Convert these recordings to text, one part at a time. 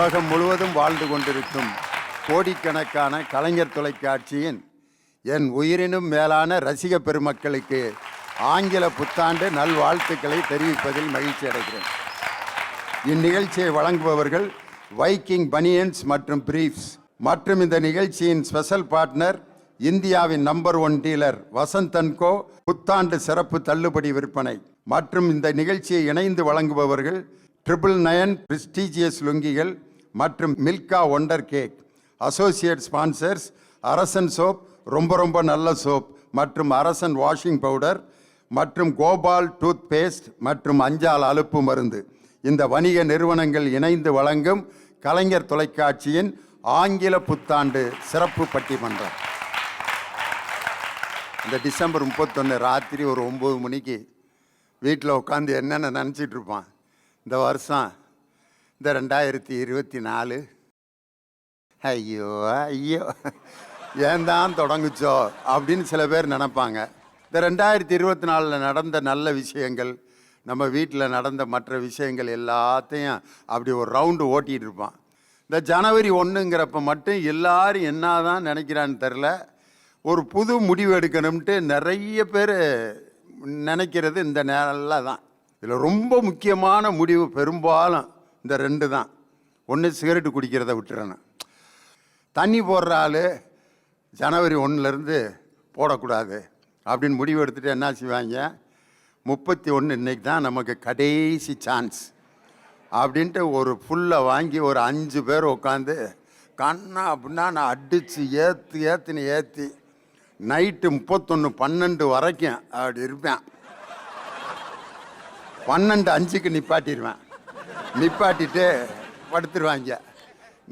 உலகம் முழுவதும் வாழ்ந்து கொண்டிருக்கும் கோடிக்கணக்கான கலைஞர் தொலைக்காட்சியின் என் உயிரினும் மேலான ரசிக பெருமக்களுக்கு ஆங்கில புத்தாண்டு நல்வாழ்த்துக்களை தெரிவிப்பதில் மகிழ்ச்சி அடைகிறேன். இந்நிகழ்ச்சியை வழங்குபவர்கள் வைக்கிங் பனியன்ஸ் மற்றும் பிரீஃப்ஸ் மற்றும் இந்த நிகழ்ச்சியின் ஸ்பெஷல் பார்ட்னர் இந்தியாவின் நம்பர் 1 டீலர் வசந்த் & கோ புத்தாண்டு சிறப்பு தள்ளுபடி விற்பனை மற்றும் இந்த நிகழ்ச்சியை இணைந்து வழங்குபவர்கள் 999 பிரிஸ்டீஜியஸ் லுங்கிகள் மற்றும் Milkha wonder cake. Associate sponsors அரசன் சோப், ரொம்ப நல்ல சோப் மற்றும் அரசன் வாஷிங் பவுடர் மற்றும் கோபால் டூத் பேஸ்ட் மற்றும் அஞ்சால் அலுப்பு மருந்து. இந்த வணிக நிறுவனங்கள் இணைந்து வழங்கும் கலைஞர் தொலைக்காட்சியின் ஆங்கில புத்தாண்டு சிறப்பு பட்டிமன்றம். இந்த டிசம்பர் 31 ராத்திரி ஒரு 9 மணிக்கு வீட்டில் உட்காந்து என்னென்ன நினச்சிட்டு இருப்பான். இந்த வருஷம் இந்த 2024 ஐயோ ஏன் தான் தொடங்குச்சோ அப்படின்னு சில பேர் நினைப்பாங்க. இந்த 2024 நடந்த நல்ல விஷயங்கள், நம்ம வீட்டில் நடந்த மற்ற விஷயங்கள் எல்லாத்தையும் அப்படி ஒரு ரவுண்டு ஓட்டிகிட்டு இருப்பான். இந்த ஜனவரி 1ங்கிறப்ப மட்டும் எல்லாரும் என்ன தான் நினைக்கிறான்னு தெரில, ஒரு புது முடிவு எடுக்கணும்ட்டு நிறைய பேர் நினைக்கிறது இந்த நேரில் தான். இதில் ரொம்ப முக்கியமான முடிவு பெரும்பாலும் இந்த 2 தான். ஒன்று, சிகரெட்டு குடிக்கிறத விட்டுறணும். தண்ணி போடுற ஆள் ஜனவரி 1லேருந்து போடக்கூடாது அப்படின்னு முடிவு எடுத்துகிட்டு என்ன செய்வாங்க, 31 இன்னைக்கு தான் நமக்கு கடைசி சான்ஸ் அப்படின்ட்டு ஒரு ஃபுல்லை வாங்கி ஒரு 5 பேர் உட்காந்து கண்ணா அப்படின்னா நான் அடித்து ஏற்றி நைட்டு 31-12 வரைக்கும் அப்படி இருப்பேன். 12:05க்கு நிப்பாட்டிட்டு படுத்துருவாங்க.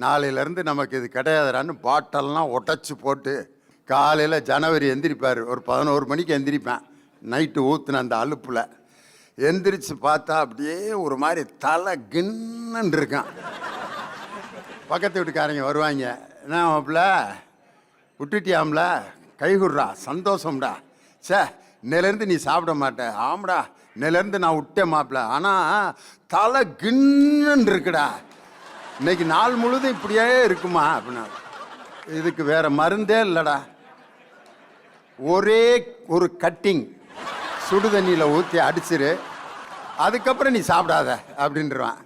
நாளையிலேருந்து நமக்கு இது கிடையாதுறான்னு பாட்டெல்லாம் உடச்சி போட்டு காலையில் ஜனவரி எந்திரிப்பார். ஒரு 11 மணிக்கு எந்திரிப்பேன். நைட்டு ஊற்றுன அந்த அலுப்பில் எந்திரிச்சு பார்த்தா அப்படியே ஒரு மாதிரி தலை கின்னு இருக்கான். பக்கத்து வீட்டுக்காரங்க வருவாங்க, என்ன மாப்பிள்ள விட்டுட்டியாம்ல, கைகுடுறா, சந்தோஷம்டா, சே இன்னிலேருந்து நீ சாப்பிட மாட்டேன். ஆமாடா இன்னிலேருந்து நான் விட்டேன் மாப்பிள்ள, ஆனால் தலை கின்னு இருக்குடா, இன்னைக்கு நாள் முழுதும் இப்படியே இருக்குமா அப்படின்னா. இதுக்கு வேற மருந்தே இல்லைடா, ஒரே ஒரு கட்டிங் சுடு தண்ணியில் ஊற்றி அடிச்சிரு, அதுக்கப்புறம் நீ சாப்பிடாத அப்படின்றான்.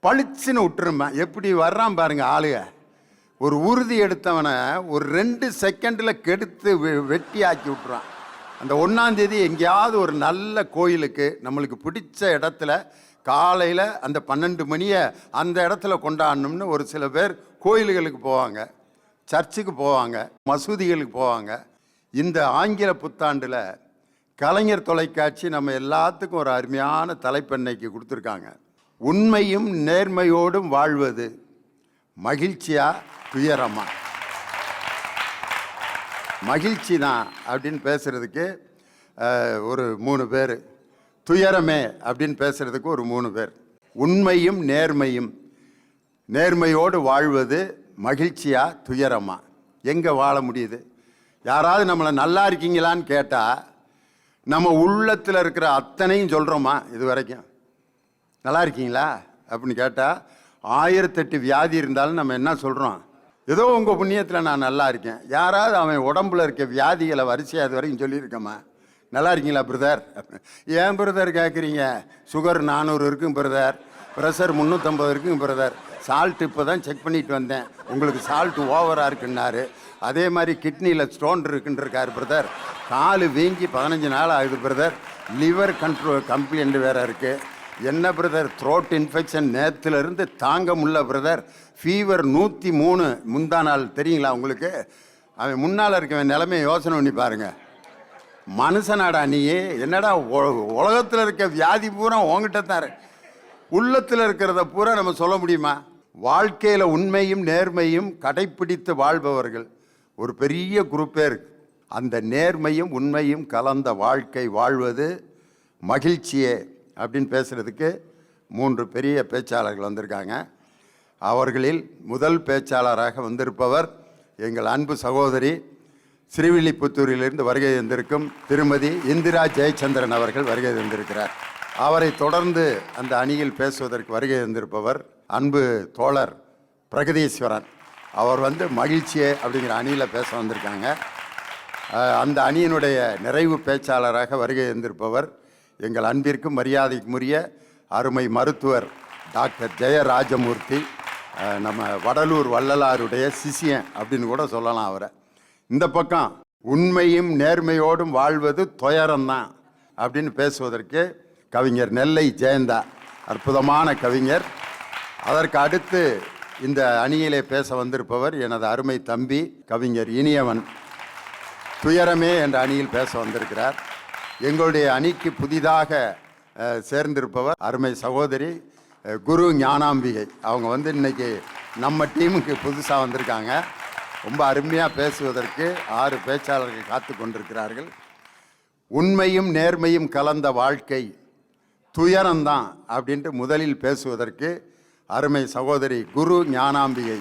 பளிச்சுன்னு விட்டுருமா. எப்படி வர்றான் பாருங்க ஆளுக. ஒரு உறுதி எடுத்தவனை ஒரு 2 செகண்டில் கெடுத்து வெட்டி ஆக்கி விட்டுறான். அந்த 1ஆம் தேதி எங்கேயாவது ஒரு நல்ல கோயிலுக்கு நம்மளுக்கு பிடிச்ச இடத்துல காலையில் அந்த 12 மணியை அந்த இடத்துல கொண்டாடணும்னு ஒரு சில பேர் கோயில்களுக்கு போவாங்க, சர்ச்சுக்கு போவாங்க, மசூதிகளுக்கு போவாங்க. இந்த ஆங்கில புத்தாண்டில் கலைஞர் தொலைக்காட்சி நம்ம எல்லாத்துக்கும் ஒரு அருமையான தலைப்பெண்ணைக்கு கொடுத்துருக்காங்க. உண்மையும் நேர்மையோடும் வாழ்வது மகிழ்ச்சியா துயரமா? மகிழ்ச்சி தான் அப்படின்னு பேசுகிறதுக்கு ஒரு 3 பேர், துயரமே அப்படின்னு பேசுகிறதுக்கு ஒரு 3 பேர். உண்மையும் நேர்மையோடு வாழ்வது மகிழ்ச்சியா துயரமா? எங்கே வாழ முடியுது? யாராவது நம்மளை நல்லா இருக்கீங்களான்னு கேட்டால் நம்ம உள்ளத்தில் இருக்கிற அத்தனையும் சொல்கிறோமா? இது வரைக்கும் நல்லா இருக்கீங்களா அப்படின்னு கேட்டால் 1008 வியாதி இருந்தாலும் நம்ம என்ன சொல்கிறோம்? ஏதோ உங்கள் புண்ணியத்தில் நான் நல்லா இருக்கேன். யாராவது அவன் உடம்புல இருக்க வியாதிகளை வரிசையாக அது வரைக்கும் சொல்லியிருக்கோமா? நல்லா இருக்கீங்களா பிரதர்? ஏன் பிரதர் கேட்குறீங்க? சுகர் 400 இருக்குங்க பிரதர், ப்ரெஷர் 350 இருக்குங்க பிரதர், சால்ட் இப்போ தான் செக் பண்ணிட்டு வந்தேன், உங்களுக்கு சால்ட் ஓவராக இருக்குன்னாரு. அதே மாதிரி கிட்னியில் ஸ்டோன் இருக்குன்றிருக்காரு பிரதர், கால் வீங்கி 15 நாள் ஆகுது பிரதர், லிவர் கம்ப்ளைண்ட் வேறு இருக்குது. என்ன பிரதர், த்ரோட் இன்ஃபெக்ஷன் நேற்றுலேருந்து தாங்க முடியல பிரதர், ஃபீவர் 103 முந்தா நாள், தெரியுங்களா உங்களுக்கு? அவன் முன்னால் இருக்கவன் நிலைமையை யோசனை பண்ணி பாருங்க. மனுஷனாடா நீ? என்னடா உலகத்தில் இருக்க வியாதி பூரா உங்ககிட்ட தான், உள்ளத்தில் இருக்கிறத பூரா நம்ம சொல்ல முடியுமா? வாழ்க்கையில் உண்மையும் நேர்மையும் கடைப்பிடித்து வாழ்பவர்கள் ஒரு பெரிய குரூப்பே இருக்கு. அந்த நேர்மையும் உண்மையும் கலந்த வாழ்க்கை வாழ்வது மகிழ்ச்சியே அப்படின்னு பேசுகிறதுக்கு 3 பெரிய பேச்சாளர்கள் வந்திருக்காங்க. அவர்களில் முதல் பேச்சாளராக வந்திருப்பவர் எங்கள் அன்பு சகோதரி ஸ்ரீவில்லிபுத்தூரிலிருந்து வருகை தந்திருக்கும் திருமதி இந்திரா ஜெயச்சந்திரன் அவர்கள் வருகை தந்திருக்கிறார். அவரை தொடர்ந்து அந்த அணியில் பேசுவதற்கு வருகை தந்திருப்பவர் அன்பு தோழர் பிரகதீஸ்வரன் அவர் மகிழ்ச்சியே அப்படிங்கிற அணியில் பேச வந்திருக்காங்க. அந்த அணியினுடைய நிறைவு பேச்சாளராக வருகை இருந்திருப்பவர் எங்கள் அன்பிற்கும் மரியாதைக்குரிய அருமை மருத்துவர் டாக்டர் ஜெயராஜமூர்த்தி, நம்ம வடலூர் வள்ளலாருடைய சிஷியன் அப்படின்னு கூட சொல்லலாம் அவரை. இந்த பக்கம் உண்மையும் நேர்மையோடும் வாழ்வது துயரம்தான் அப்படின்னு பேசுவதற்கு கவிஞர் நெல்லை ஜெயந்தா, அற்புதமான கவிஞர். அதற்கு அடுத்து இந்த அணியிலே பேச வந்திருப்பவர் எனது அருமை தம்பி கவிஞர் இனியவன், துயரமே என்ற அணியில் பேச வந்திருக்கிறார். எங்களுடைய அணிக்கு புதிதாக சேர்ந்திருப்பவர் அருமை சகோதரி குரு ஞானாம்பிகை. அவங்க இன்னைக்கு நம்ம டீமுக்கு புதுசாக வந்திருக்காங்க. ரொம்ப அருமையாக பேசுவதற்கு 6 பேச்சாளர்கள் காத்து கொண்டிருக்கிறார்கள். உண்மையும் நேர்மையும் கலந்த வாழ்க்கை துயரம்தான் அப்படின்ட்டு முதலில் பேசுவதற்கு அருமை சகோதரி குரு ஞானாம்பிகை.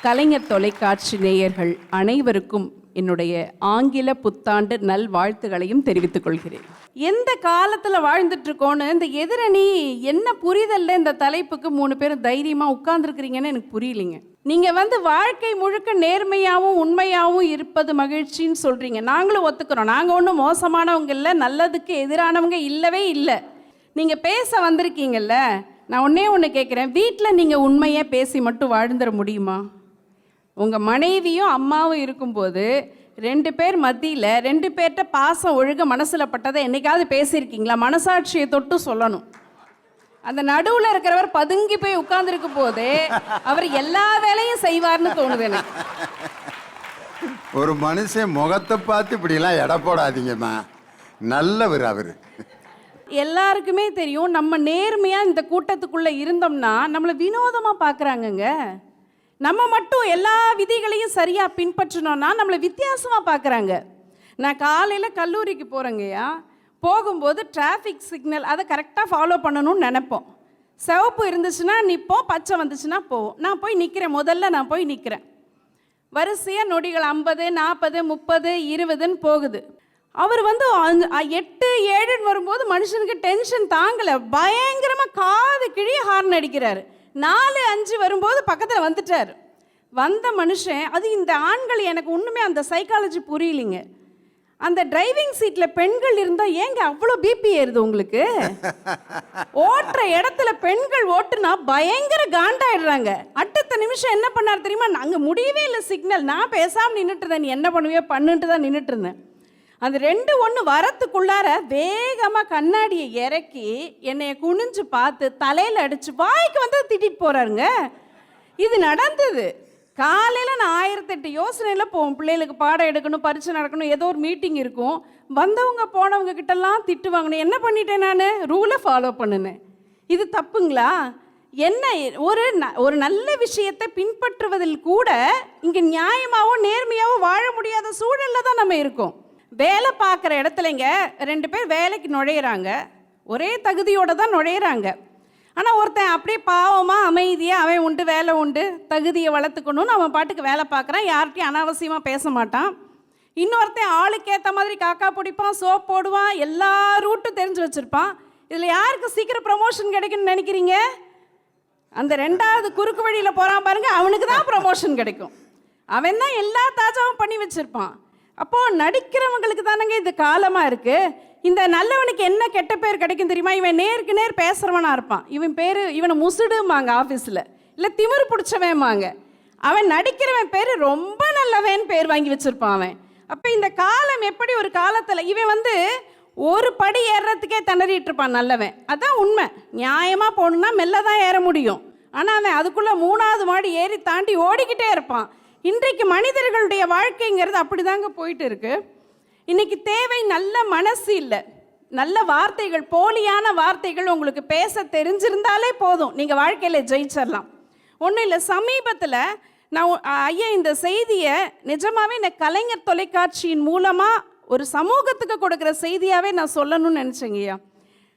கலைஞர் தொலைக்காட்சி நேயர்கள் அனைவருக்கும் என்னுடைய ஆங்கில புத்தாண்டு நல்வாழ்த்துகளையும் தெரிவித்துக் கொள்கிறேன். எந்த காலத்தில் வாழ்ந்துட்டு இருக்கோன்னு இந்த எதிரணி என்ன புரிதல்ல இந்த தலைப்புக்கு 3 பேரும் தைரியமாக உட்கார்ந்துருக்கிறீங்கன்னு எனக்கு புரியலைங்க. நீங்கள் வாழ்க்கை முழுக்க நேர்மையாகவும் உண்மையாகவும் இருப்பது மகிழ்ச்சின்னு சொல்கிறீங்க. நாங்களும் ஒத்துக்கிறோம். நாங்கள் ஒன்றும் மோசமானவங்க இல்லை, நல்லதுக்கு எதிரானவங்க இல்லவே இல்லை. நீங்கள் பேச வந்திருக்கீங்கல்ல, நான் ஒன்று கேட்குறேன். வீட்டில் நீங்கள் உண்மையாக பேசி மட்டும் வாழ்ந்துட முடியுமா? உங்கள் மனைவியும் அம்மாவும் இருக்கும்போது 2 பேர் மத்தியில் 2 பேர்கிட்ட பாசம் ஒழுக மனசில் பட்டதை என்னைக்காவது பேசியிருக்கீங்களா? மனசாட்சியை தொட்டு சொல்லணும். அந்த நடுவில் இருக்கிறவர் பதுங்கி போய் உட்கார்ந்துருக்கும் போதே அவர் எல்லா வேலையும் செய்வார்னு தோணுது எனக்கு. ஒரு மனுஷன் முகத்தை பார்த்து இப்படிலாம் எடை போடாதீங்கம்மா, நல்லவர் அவர். எல்லாருக்குமே தெரியும், நம்ம நேர்மையாக இந்த கூட்டத்துக்குள்ளே இருந்தோம்னா நம்மளை வினோதமாக பார்க்குறாங்கங்க. நம்ம மட்டும் எல்லா விதிகளையும் சரியாக பின்பற்றினோன்னா நம்மளை வித்தியாசமாக பார்க்குறாங்க. நான் காலையில் கல்லூரிக்கு போகிறேங்கய்யா, போகும்போது டிராஃபிக் சிக்னல் அதை கரெக்டாக ஃபாலோ பண்ணணும்னு நினைப்போம். சிவப்பு இருந்துச்சுன்னா நிற்போம், பச்சை வந்துச்சுன்னா போவோம். நான் போய் நிற்கிறேன், முதல்ல நான் போய் நிற்கிறேன். வரிசையாக நொடிகள் 50, 40, 30, 20ன்னு போகுது. அவர் 8, 7ன்னு வரும்போது மனுஷனுக்கு டென்ஷன் தாங்கலை, பயங்கரமாக காது கிழிய ஹார்ன் அடிக்கிறாரு. 4, 5 வரும்போது பக்கத்தில் வந்துட்டார். வந்த மனுஷன், அது இந்த ஆண்கள் எனக்கு ஒன்றுமே அந்த சைக்காலஜி புரியலிங்க. அந்த டிரைவிங் சீட்டில் பெண்கள் இருந்தால் ஏங்க அவ்வளோ பிபி ஏறுது உங்களுக்கு? ஓட்டுற இடத்துல பெண்கள் ஓட்டுனா பயங்கர காண்டாயிடுறாங்க. அடுத்த நிமிஷம் என்ன பண்ணார் தெரியுமா? அங்கே முடியவே இல்லை சிக்னல். நான் பேசாமல் நின்றுட்டு இருந்தேன், நீ என்ன பண்ணுவியோ பண்ணுன்ட்டு தான் நின்றுட்டு இருந்தேன். அந்த 2 1 வரத்துக்குள்ளார வேகமாக கண்ணாடியை இறக்கி என்னைய குனிஞ்சு பார்த்து தலையில் அடித்து வாய்க்கு திட்டிட்டு போகிறாருங்க. இது நடந்தது காலையில். நான் 1008 யோசனையில் போவோம். பிள்ளைகளுக்கு பாடம் எடுக்கணும், பரீட்சை நடக்கணும், ஏதோ ஒரு மீட்டிங் இருக்கும். வந்தவங்க போனவங்க கிட்டலாம் திட்டு வாங்கணும். என்ன பண்ணிட்டேன்? நான் ரூலை ஃபாலோ பண்ணினேன். இது தப்புங்களா? என்ன ஒரு நல்ல விஷயத்தை பின்பற்றுவதில் கூட இங்கே நியாயமாகவும் நேர்மையாகவும் வாழ முடியாத சூழலில் தான் நம்ம இருக்கோம். வேலை பார்க்குற இடத்துலங்க 2 பேர் வேலைக்கு நுழையிறாங்க, ஒரே தகுதியோடு தான் நுழையிறாங்க. ஆனால் ஒருத்தன் அப்படியே பாவமாக அமைதியாக அவன் உண்டு வேலை உண்டு தகுதியை வளர்த்துக்கணும்னு அவன் பாட்டுக்கு வேலை பார்க்குறான், யார்கிட்டையும் அனாவசியமாக பேச மாட்டான். இன்னொருத்தன் ஆளுக்கு ஏற்ற மாதிரி காக்கா பிடிப்பான், சோப் போடுவான், எல்லா ரூட்டும் தெரிஞ்சு வச்சுருப்பான். இதில் யாருக்கு சீக்கிரம் ப்ரமோஷன் கிடைக்குன்னு நினைக்கிறீங்க? அந்த 2வது குறுக்கு வழியில் போகிறான் பாருங்க, அவனுக்கு தான் ப்ரமோஷன் கிடைக்கும். அவன் தான் எல்லா தாஜாவும் பண்ணி வச்சுருப்பான். அப்போது நடிக்கிறவங்களுக்கு தானங்க இது காலமாக இருக்குது. இந்த நல்லவனுக்கு என்ன கெட்ட பேர் கிடைக்கும் தெரியுமா? இவன் நேருக்கு நேர் பேசுகிறவனாக இருப்பான். இவனை முசுடுமாங்க ஆஃபீஸில், இல்லை திமிரு பிடிச்சவேமாங்க. அவன் நடிக்கிறவன் பேர் ரொம்ப நல்லவன் பேர் வாங்கி வச்சுருப்பான் அவன். அப்போ இந்த காலம் எப்படி ஒரு காலத்தில் இவன் ஒரு படி ஏறுறதுக்கே திணறிட்டு இருப்பான் நல்லவன். அதுதான் உண்மை. நியாயமாக போகணுன்னா மெல்ல தான் ஏற முடியும். ஆனால் அவன் அதுக்குள்ளே 3வது மாடி ஏறி தாண்டி ஓடிக்கிட்டே இருப்பான். இன்றைக்கு மனிதர்களுடைய வாழ்க்கைங்கிறது அப்படி தாங்க போயிட்டு இருக்கு. இன்னைக்கு தேவை நல்ல மனசு இல்லை, நல்ல வார்த்தைகள். போலியான வார்த்தைகள் உங்களுக்கு பேச தெரிஞ்சிருந்தாலே போதும், நீங்கள் வாழ்க்கையில் ஜெயிச்சிடலாம். ஒன்றும் இல்லை, சமீபத்தில் நான் ஐயா இந்த செய்தியை நிஜமாகவே இந்த கலைஞர் தொலைக்காட்சியின் மூலமாக ஒரு சமூகத்துக்கு கொடுக்குற செய்தியாகவே நான் சொல்லணும்னு நினச்சேங்க ஐயா.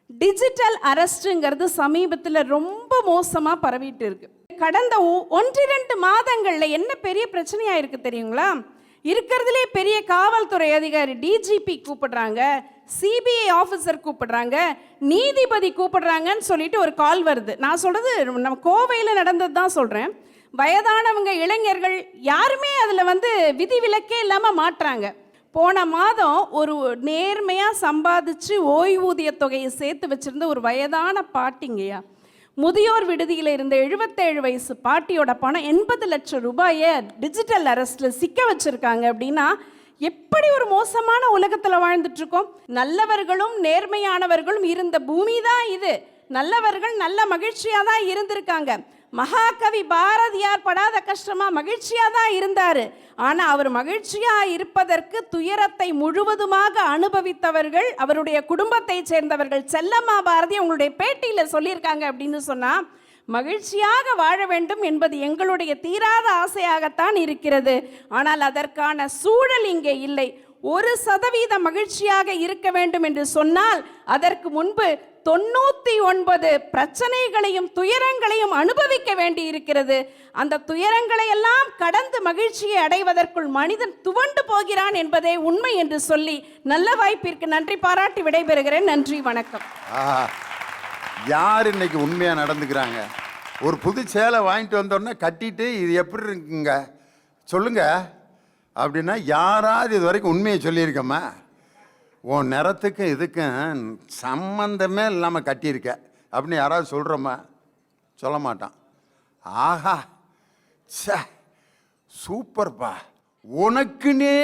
டிஜிட்டல் அரெஸ்ட்டுங்கிறது சமீபத்தில் ரொம்ப மோசமாக பரவிட்டு இருக்கு. கடந்த 1-2 மாதங்களில் என்ன பெரிய பிரச்சனையாக இருக்குது தெரியுங்களா? இருக்கிறதுலே பெரிய காவல்துறை அதிகாரி டிஜிபி கூப்பிடுறாங்க, சிபிஐ ஆஃபீஸர் கூப்பிடுறாங்க, நீதிபதி கூப்பிடுறாங்கன்னு சொல்லிட்டு ஒரு கால் வருது. நான் சொல்றது நம்ம கோவையில் நடந்தது தான் சொல்கிறேன். வயதானவங்க, இளைஞர்கள் யாருமே அதில் விதிவிலக்கே இல்லாமல் மாட்டுறாங்க. போன மாதம் ஒரு நேர்மையாக சம்பாதிச்சு ஓய்வூதிய தொகையை சேர்த்து வச்சுருந்த ஒரு வயதான பாட்டிங்கய்யா, முதியோர் விடுதியில் இருந்த 77 வயசு பாட்டியோட பணம் 80 லட்சம் ரூபாயை டிஜிட்டல் அரெஸ்ட்டில் சிக்க வச்சுருக்காங்க. அப்படின்னா எப்படி ஒரு மோசமான உலகத்தில் வாழ்ந்துட்டுருக்கோம். நல்லவர்களும் நேர்மையானவர்களும் இருந்த பூமி தான் இது. நல்லவர்கள் நல்ல மகிழ்ச்சியாக தான் இருந்திருக்காங்க. மகாகவி பாரதியார் படாத கஷ்டமா மகிழ்ச்சியாக தான் இருந்தார். ஆனால் அவர் மகிழ்ச்சியாக இருப்பதற்கு துயரத்தை முழுவதுமாக அனுபவித்தவர்கள் அவருடைய குடும்பத்தை சேர்ந்தவர்கள். செல்லம்மா பாரதி உங்களுடைய பேட்டியில் சொல்லியிருக்காங்க. அப்படின்னு சொன்னால் மகிழ்ச்சியாக வாழ வேண்டும் என்பது எங்களுடைய தீராத ஆசையாகத்தான் இருக்கிறது. ஆனால் அதற்கான சூழல் இங்கே இல்லை. 1% மகிழ்ச்சியாக இருக்க வேண்டும் என்று சொன்னால் அதற்கு முன்பு 99 பிரச்சனைகளையும் துயரங்களையும் அனுபவிக்க வேண்டி இருக்கிறது. அந்த துயரங்களை எல்லாம் கடந்து மகிழ்ச்சியை அடைவதற்குள் மனிதன் துவண்டு போகிறான் என்பதே உண்மை என்று சொல்லி நல்ல வாய்ப்பிற்கு நன்றி பாராட்டி விடைபெறுகிறேன். நன்றி, வணக்கம். யார் இன்னைக்கு உண்மையாக நடந்துக்கிறாங்க? ஒரு புது சேலை வாங்கிட்டு வந்தோடனே கட்டிட்டு இது எப்படி இருக்குங்க சொல்லுங்க அப்படின்னா யாராவது இது வரைக்கும் உண்மையை சொல்லியிருக்கம்மா? உன் நிறத்துக்கு இதுக்கும் சம்பந்தமே இல்லாமல் கட்டியிருக்க அப்படின்னு யாராவது சொல்கிறோமா? சொல்ல மாட்டான். ஆஹா, சே, சூப்பர்ப்பா, உனக்குன்னே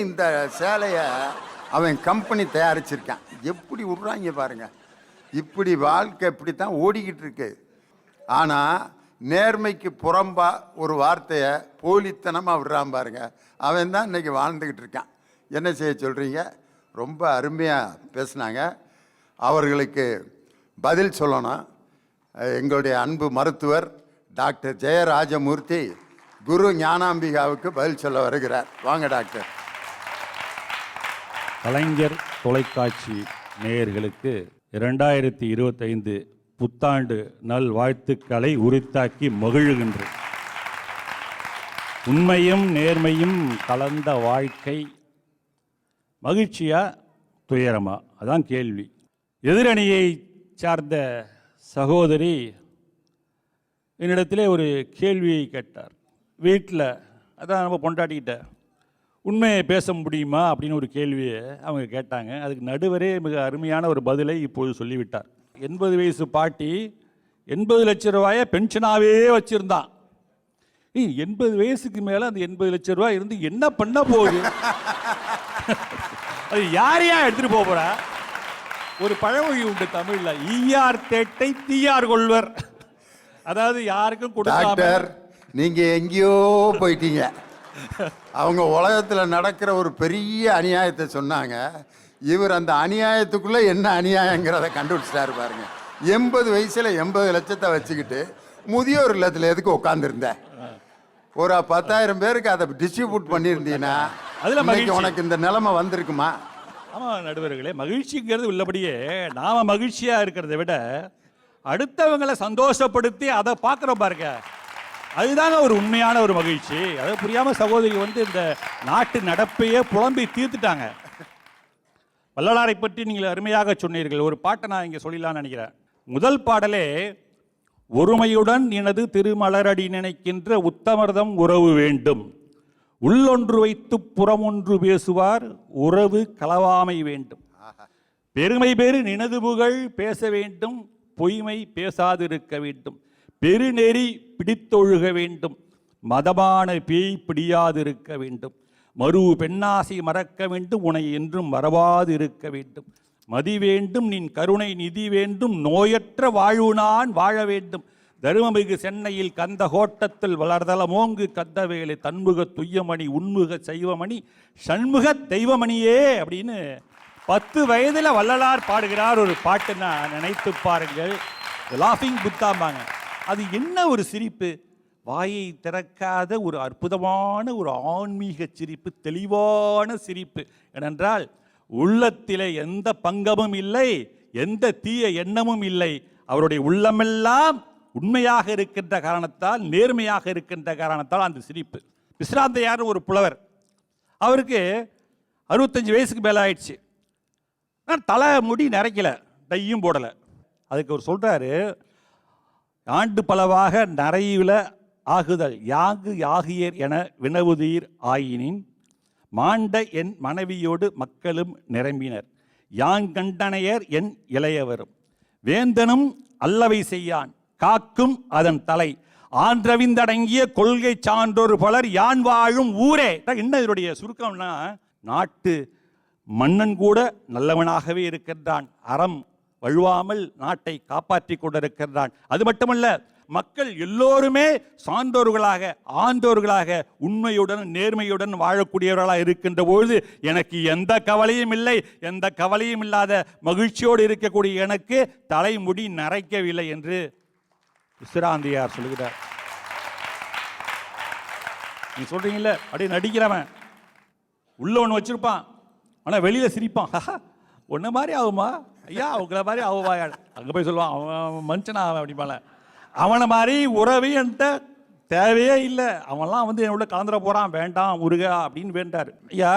இந்த சேலையை அவன் கம்பெனி தயாரிச்சிருக்கான். எப்படி விட்றாங்க பாருங்க. இப்படி வாழ்க்கை இப்படித்தான் ஓடிக்கிட்டு இருக்கு. ஆனால் நேர்மைக்கு புறம்பா ஒரு வார்த்தையை போலித்தனமாக விடுறான் பாருங்க, அவன் தான் இன்னைக்கு வாழ்ந்துக்கிட்டு இருக்கான். என்ன செய்ய சொல்கிறீங்க? ரொம்ப அருமையாக பேசினாங்க. அவர்களுக்கு பதில் சொல்லணும். எங்களுடைய அன்பு மருத்துவர் டாக்டர் ஜெயராஜமூர்த்தி குரு ஞானாம்பிகாவுக்கு பதில் சொல்ல வருகிறார். வாங்க டாக்டர். கலைஞர் தொலைக்காட்சி நேயர்களுக்கு 2025 புத்தாண்டு நல் வாழ்த்துக்களை உரித்தாக்கி மகிழ்கின்றேன். உண்மையும் நேர்மையும் கலந்த வாழ்க்கை மகிழ்ச்சியா துயரமா? அதான் கேள்வி. எதிரணியை சார்ந்த சகோதரி என்னிடத்திலே ஒரு கேள்வியை கேட்டார். வீட்டில் அதான் நம்ம பொண்டாட்டிக்கிட்ட உண்மையை பேச முடியுமா அப்படின்னு ஒரு கேள்வியை அவங்க கேட்டாங்க. அதுக்கு நடுவரே மிக அருமையான ஒரு பதிலை இப்போது சொல்லிவிட்டார். 80 வயசு பாட்டி 80 லட்சம் ரூபாயை பென்ஷனாகவே வச்சுருந்தான். 80 வயசுக்கு மேலே அந்த 80 லட்சம் ரூபாய் இருந்து என்ன பண்ண போகுது? அது யாரையா எடுத்துகிட்டு போகிறா? ஒரு பழமொழி உண்டு தமிழில், ஈயார் தேட்டை தீயார் கொள்வர். அதாவது யாருக்கும் டாக்டர், நீங்கள் எங்கேயோ போயிட்டீங்க. அவங்க உலகத்தில் நடக்கிற ஒரு பெரிய அநியாயத்தை சொன்னாங்க. இவர் அந்த அநியாயத்துக்குள்ளே என்ன அநியாயங்கிறத கண்டுபிடிச்சிட்டாரு பாருங்க. 80 வயசில் 80 லட்சத்தை வச்சுக்கிட்டு முதியோர் இல்லத்தில் எதுக்கு உட்காந்துருந்த? ஒரு 10,000 பேருக்கு அதை டிஸ்ட்ரிபியூட் பண்ணியிருந்தீங்கன்னா அதில் உனக்கு இந்த நிலைமை வந்திருக்குமா? ஆமாம் நடுவர்களே, மகிழ்ச்சிங்கிறது உள்ளபடியே நாம் மகிழ்ச்சியாக இருக்கிறத விட அடுத்தவங்களை சந்தோஷப்படுத்தி அதை பார்க்குறோம் பாருங்க, அதுதாங்க ஒரு உண்மையான ஒரு மகிழ்ச்சி. அதை புரியாமல் சகோதரி இந்த நாட்டு நடப்பையே புலம்பி தீர்த்துட்டாங்க. வள்ளலாரை பற்றி நீங்கள் அருமையாக சொன்னீர்கள். ஒரு பாட்டை நான் இங்கே சொல்லிடலான்னு நினைக்கிறேன். முதல் பாடலே, ஒருமையுடன் எனது திருமலரடி நினைக்கின்ற உத்தமர்தம் உறவு வேண்டும், உள்ளொன்று வைத்து புறமொன்று பேசுவார் உறவு களவாமை வேண்டும், பெருமை பெரு நினது புகழ் பேச வேண்டும் பொய்மை பேசாதிருக்க வேண்டும், பெருநெறி பிடித்தொழுக வேண்டும் மதமான பேய் பிடியாதிருக்க வேண்டும், மறு பெண்ணாசை மறக்க வேண்டும் உனை என்றும் மறவாது இருக்க வேண்டும், மதி வேண்டும் நின் கருணை நிதி வேண்டும் நோயற்ற வாழ்வு நான் வாழ வேண்டும், தருமமிகு சென்னையில் கந்த கோட்டத்தில் வளர்தல மோங்கு கந்தவேலை தன்முக துய்யமணி உண்முக சைவமணி சண்முக தெய்வமணியே அப்படின்னு 10 வயதில் வள்ளலார் பாடுகிறார் ஒரு பாட்டுன்னா நினைத்து பாருங்கள். லாஃபிங் புத்தாம்பாங்க. அது என்ன ஒரு சிரிப்பு, வாயை திறக்காத ஒரு அற்புதமான ஒரு ஆன்மீக சிரிப்பு, தெளிவான சிரிப்பு. ஏனென்றால் உள்ளத்திலே எந்த பங்கமும் இல்லை, எந்த தீய எண்ணமும் இல்லை. அவருடைய உள்ளமெல்லாம் உண்மையாக இருக்கின்ற காரணத்தால், நேர்மையாக இருக்கின்ற காரணத்தால் அந்த சிரிப்பு. விஸ்ராந்தையார் ஒரு புலவர், அவருக்கு 65 வயசுக்கு மேலே ஆயிடுச்சு. நான் தலை முடி நரைக்கல, டையும் போடலை. அதுக்கு அவர் சொல்கிறாரு, ஆண்டு பலவாக நரையுல ஆகுதல் யாகு யாகியர் என வினவுதீர் ஆயினின் மாண்ட என் மனைவியோடு மக்களும் நிரம்பினர் யாங்கண்டனையர் என் இளையவரும் வேந்தனும் அல்லவை செய்யான் காக்கும் அதன் தலை ஆன்றவிந்தடங்கிய கொள்கை சான்றோர் பலர் யான் வாழும் ஊரே. என்ன இதனுடைய சுருக்கம்னா, நாட்டு மன்னன் கூட நல்லவனாகவே இருக்கின்றான், அறம் வழுவாமல் நாட்டை காப்பாற்றி கொண்டிருக்கின்றான். அது மட்டுமல்ல, மக்கள் எல்லோருமே சான்றோர்களாக ஆண்டோர்களாக உண்மையுடன் நேர்மையுடன் வாழக்கூடியவர்களாக இருக்கின்ற பொழுது எனக்கு எந்த கவலையும் இல்லை. எந்த கவலையும் இல்லாத மகிழ்ச்சியோடு இருக்கக்கூடிய எனக்கு தலைமுடி நரைக்கவில்லை என்று விசிராந்தியார் சொல்லுகிறார். நீ சொல்றீங்கல்ல, அப்படியே நடிக்கிறவன் உள்ள ஒன்று வச்சிருப்பான், ஆனால் வெளியில சிரிப்பான். ஒன்ன மாதிரி ஆகுமா ஐயா, உங்களை மாதிரி ஆகுவா? அங்கே போய் சொல்லுவான், அவன் மனுஷனா அவன் அப்படிப்பால. அவனை மாதிரி உறவே என்கிட்ட தேவையே இல்லை. அவன்லாம் வந்து என்னோட கலந்துட போகிறான், வேண்டாம் முருகா அப்படின்னு வேண்டார். ஐயா,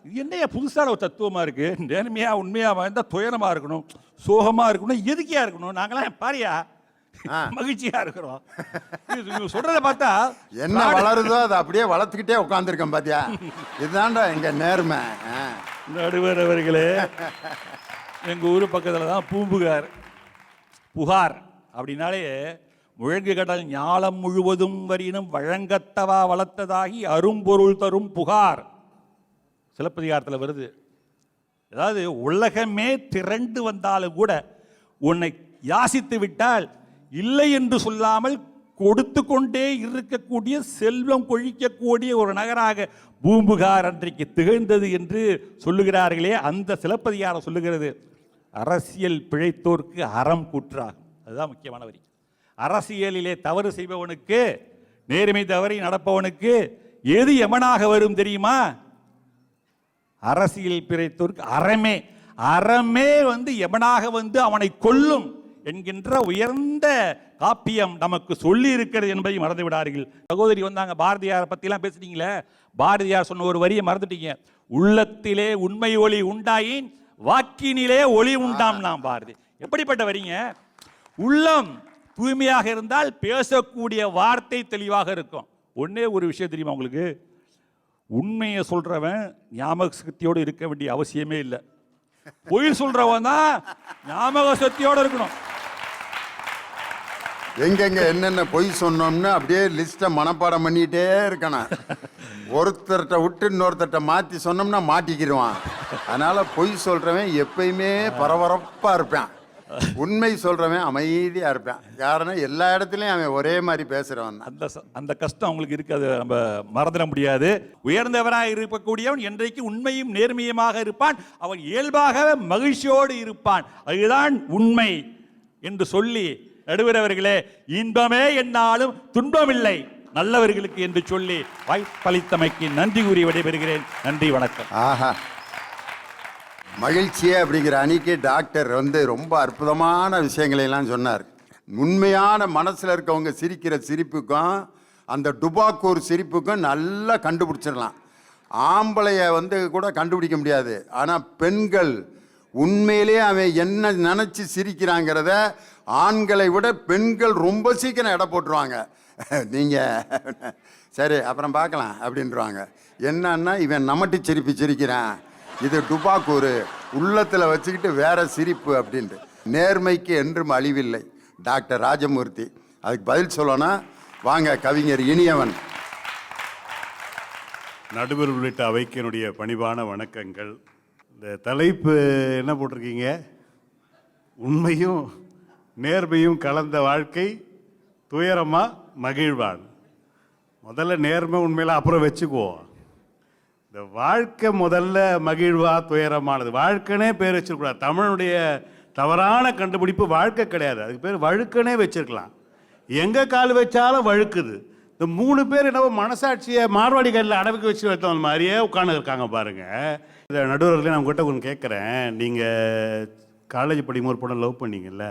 இது என்னையா புதுசான ஒரு தத்துவமாக இருக்குது? நேர்மையாக உண்மையாக வாழ்ந்தால் துயரமாக இருக்கணும், சோகமாக இருக்கணும், எதுக்கியா இருக்கணும்? நாங்களாம் பாரியா மகிழ்ச்சியா இருக்கிறோம். சொல்றத பார்த்தா என்ன வளருதோ அதை அப்படியே வளர்த்துக்கிட்டே உட்காந்துருக்கேன் பாத்தியா. இதுதான்டா எங்க நேர்மை. நடுவர் அவர்களே, எங்க ஊரு பக்கத்துல தான் பூம்புகார். புகார் அப்படின்னாலே முழங்கு கடல் ஞாலம் முழுவதும் வரினும் வழங்கத்தவா வளர்த்ததாகி அரும்பொருள் தரும் புகார் சிலப்பதிகாரத்தில் வருது. அதாவது உலகமே திரண்டு வந்தாலும் கூட உன்னை யாசித்து விட்டால் இல்லை என்று சொல்லாமல் கொடுத்து கொண்டே இருக்கக்கூடிய செல்வம் கொழிக்கக்கூடிய ஒரு நகராக பூம்புகார் அன்றைக்கு திகழ்ந்தது என்று சொல்லுகிறார்களே, அந்த சிலப்பதிகாரம் சொல்லுகிறது, அரசியல் பிழைத்தோர்க்கு அறம் கூற்றாகும். அதுதான் முக்கியமான வரி. அரசியலிலே தவறு செய்பவனுக்கு, நேர்மை தவறி நடப்பவனுக்கு எது எமனாக வரும் தெரியுமா? அரசியல் பிழைத்தோர்க்கு அறமே. அறமே வந்து எமனாக வந்து அவனை கொல்லும் என்கின்ற உயர்ந்த காப்பியம் நமக்கு சொல்லி இருக்கிறது என்பதை மறந்து விடார்கள். சகோதரி வந்தாங்க, பாரதியாரை பற்றிலாம் பேசுறீங்களே, பாரதியார் சொன்ன ஒரு வரியை மறந்துட்டீங்க. உள்ளத்திலே உண்மை ஒளி உண்டாயின் வாக்கினிலே ஒளி உண்டாம். நாம் பாரதி எப்படிப்பட்ட வரிங்க? உள்ளம் தூய்மையாக இருந்தால் பேசக்கூடிய வார்த்தை தெளிவாக இருக்கும். ஒன்னே ஒரு விஷயம் தெரியுமா உங்களுக்கு? உண்மையை சொல்றவன் ஞாபக சக்தியோடு இருக்க வேண்டிய அவசியமே இல்லை. பொய் சொல்றவன் தான் ஞாபக சக்தியோடு இருக்கணும். எங்கெங்க என்னென்ன பொய் சொன்னோம்னு அப்படியே லிஸ்ட்டை மனப்பாடம் பண்ணிக்கிட்டே இருக்கணும். ஒருத்தர்கிட்ட விட்டு இன்னொருத்தர்கிட்ட மாற்றி சொன்னோம்னா மாட்டிக்கிடுவான். அதனால பொய் சொல்றவன் எப்பயுமே பரபரப்பாக இருப்பான், உண்மை சொல்றவன் அமைதியா இருப்பான். காரணம் எல்லா இடத்துலையும் அவன் ஒரே மாதிரி பேசுறவன். அந்த கஷ்டம் அவங்களுக்கு இருக்காது, நம்ம மறந்துட முடியாது. உயர்ந்தவராக இருக்கக்கூடியவன் என்றைக்கு உண்மையும் நேர்மையுமாக இருப்பான், அவன் இயல்பாகவே மகிழ்ச்சியோடு இருப்பான். அதுதான் உண்மை என்று சொல்லி, நடுவர் அவர்களே, இன்பமே என்னாலும் துன்பமில்லை நல்லவர்களுக்கு என்று சொல்லி வாய்ப்பளித்தமைக்கு நன்றி கூறி விடைபெறுகிறேன். நன்றி, வணக்கம். ஆஹா, மகிழ்ச்சியே அப்படிங்கிற அணிக்கு டாக்டர் வந்து ரொம்ப அற்புதமான விஷயங்களை எல்லாம் சொன்னார். உண்மையான மனசில் இருக்கவங்க சிரிக்கிற சிரிப்புக்கும் அந்த டுபாக்கூர் சிரிப்புக்கும் நல்லா கண்டுபிடிச்சிடலாம். ஆம்பளைய வந்து கூட கண்டுபிடிக்க முடியாது. ஆனால் பெண்கள் உண்மையிலேயே அவன் என்ன நினச்சி சிரிக்கிறாங்கிறத ஆண்களை விட பெண்கள் ரொம்ப சீக்கிரம் எடை போட்டுருவாங்க. நீங்கள் சரி அப்புறம் பார்க்கலாம் அப்படின்றாங்க. என்னன்னா இவன் நமட்டி சிரிப்பு சிரிக்கிறான், இது டுபாக்கூரு, உள்ளத்தில் வச்சுக்கிட்டு வேற சிரிப்பு அப்படின்ட்டு. நேர்மைக்கு என்றும் அழிவில்லை. டாக்டர் ராஜமூர்த்தி அதுக்கு பதில் சொல்லணும். வாங்க கவிஞர் இனியவன். நடுவர் உள்ளிட்ட அவைக்கு என்னுடைய பணிவான வணக்கங்கள். இந்த தலைப்பு என்ன போட்டிருக்கீங்க? உண்மையும் நேர்மையும் கலந்த வாழ்க்கை துயரமா மகிழ்வான். முதல்ல நேர்மை உண்மையில அப்புறம் வச்சுக்குவோம். இந்த வாழ்க்கை முதல்ல மகிழ்வா துயரமானது. வாழ்க்கைனே பேர் வச்சிருக்கூடாது. தமிழனுடைய தவறான கண்டுபிடிப்பு வாழ்க்கை கிடையாது, அதுக்கு பேர் வழுக்கனே வச்சிருக்கலாம். எங்கே கால் வச்சாலும் வழுக்குது. இந்த 3 பேர் என்னவோ மனசாட்சியை மார்வாடி கல்லில் அடவுக்கு வச்சு வைத்தவங்க மாதிரியே உட்காந்து இருக்காங்க பாருங்க. இந்த நடுவர்களே நான் உங்கள்கிட்ட ஒன்று கேட்குறேன். நீங்கள் காலேஜ் படிக்கும் ஒரு பொண்ணை லவ் பண்ணீங்கல்ல?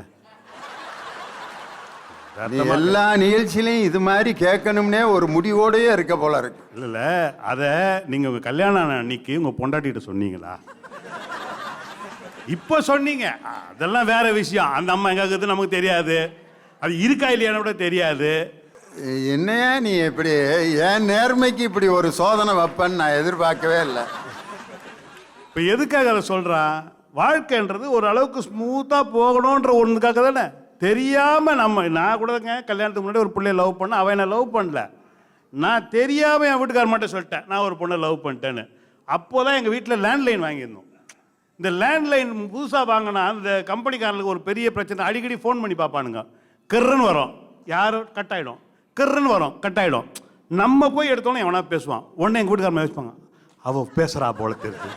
எல்லா நிகழ்ச்சியிலையும் இது மாதிரி கேட்கணும்னே ஒரு முடிவோடயே இருக்க போல இருக்கு. இல்லை, அதை நீங்கள் உங்கள் கல்யாணம் அன்னைக்கு உங்கள் பொண்டாட்டிகிட்ட சொன்னீங்களா? இப்போ சொன்னீங்க அதெல்லாம் வேற விஷயம். அந்த அம்மா எங்க இருக்குது நமக்கு தெரியாது, அது இருக்கா இல்லையான்னு கூட தெரியாது. என்னையா நீ இப்படி என் நேர்மைக்கு இப்படி ஒரு சோதனை வைப்பேன்னு நான் எதிர்பார்க்கவே இல்லை. இப்போ எதுக்காக அதை சொல்கிறான்? வாழ்க்கைன்றது ஒரு அளவுக்கு ஸ்மூத்தாக போகணுன்ற ஒன்றுக்காக தானே. தெரியாமல் நான் கூடங்க கல்யாணத்துக்கு முன்னாடி ஒரு பிள்ளைய லவ் பண்ண, அவன் என்ன லவ் பண்ணல. நான் தெரியாமல் என் வீட்டுக்கார மட்டும் சொல்லிட்டேன் நான் ஒரு பொண்ணை லவ் பண்ணிட்டேன்னு. அப்போ தான் எங்கள் வீட்டில் லேண்ட்லைன் வாங்கியிருந்தோம். இந்த லேண்ட்லைன் புதுசாக வாங்கினா அந்த கம்பெனிக்காரங்களுக்கு ஒரு பெரிய பிரச்சனை. அடிக்கடி ஃபோன் பண்ணி பார்ப்பானுங்க, கிர்ன்னு வரும், யாரும் கட் ஆகிடும், கிர்ன்னு வரும், கட் ஆகிடும். நம்ம போய் எடுத்தோன்னே எவனா பேசுவான், உடனே எங்கள் வீட்டுக்காரங்க பேசுவாங்க, அவள் பேசுகிறா போல தெரியுது.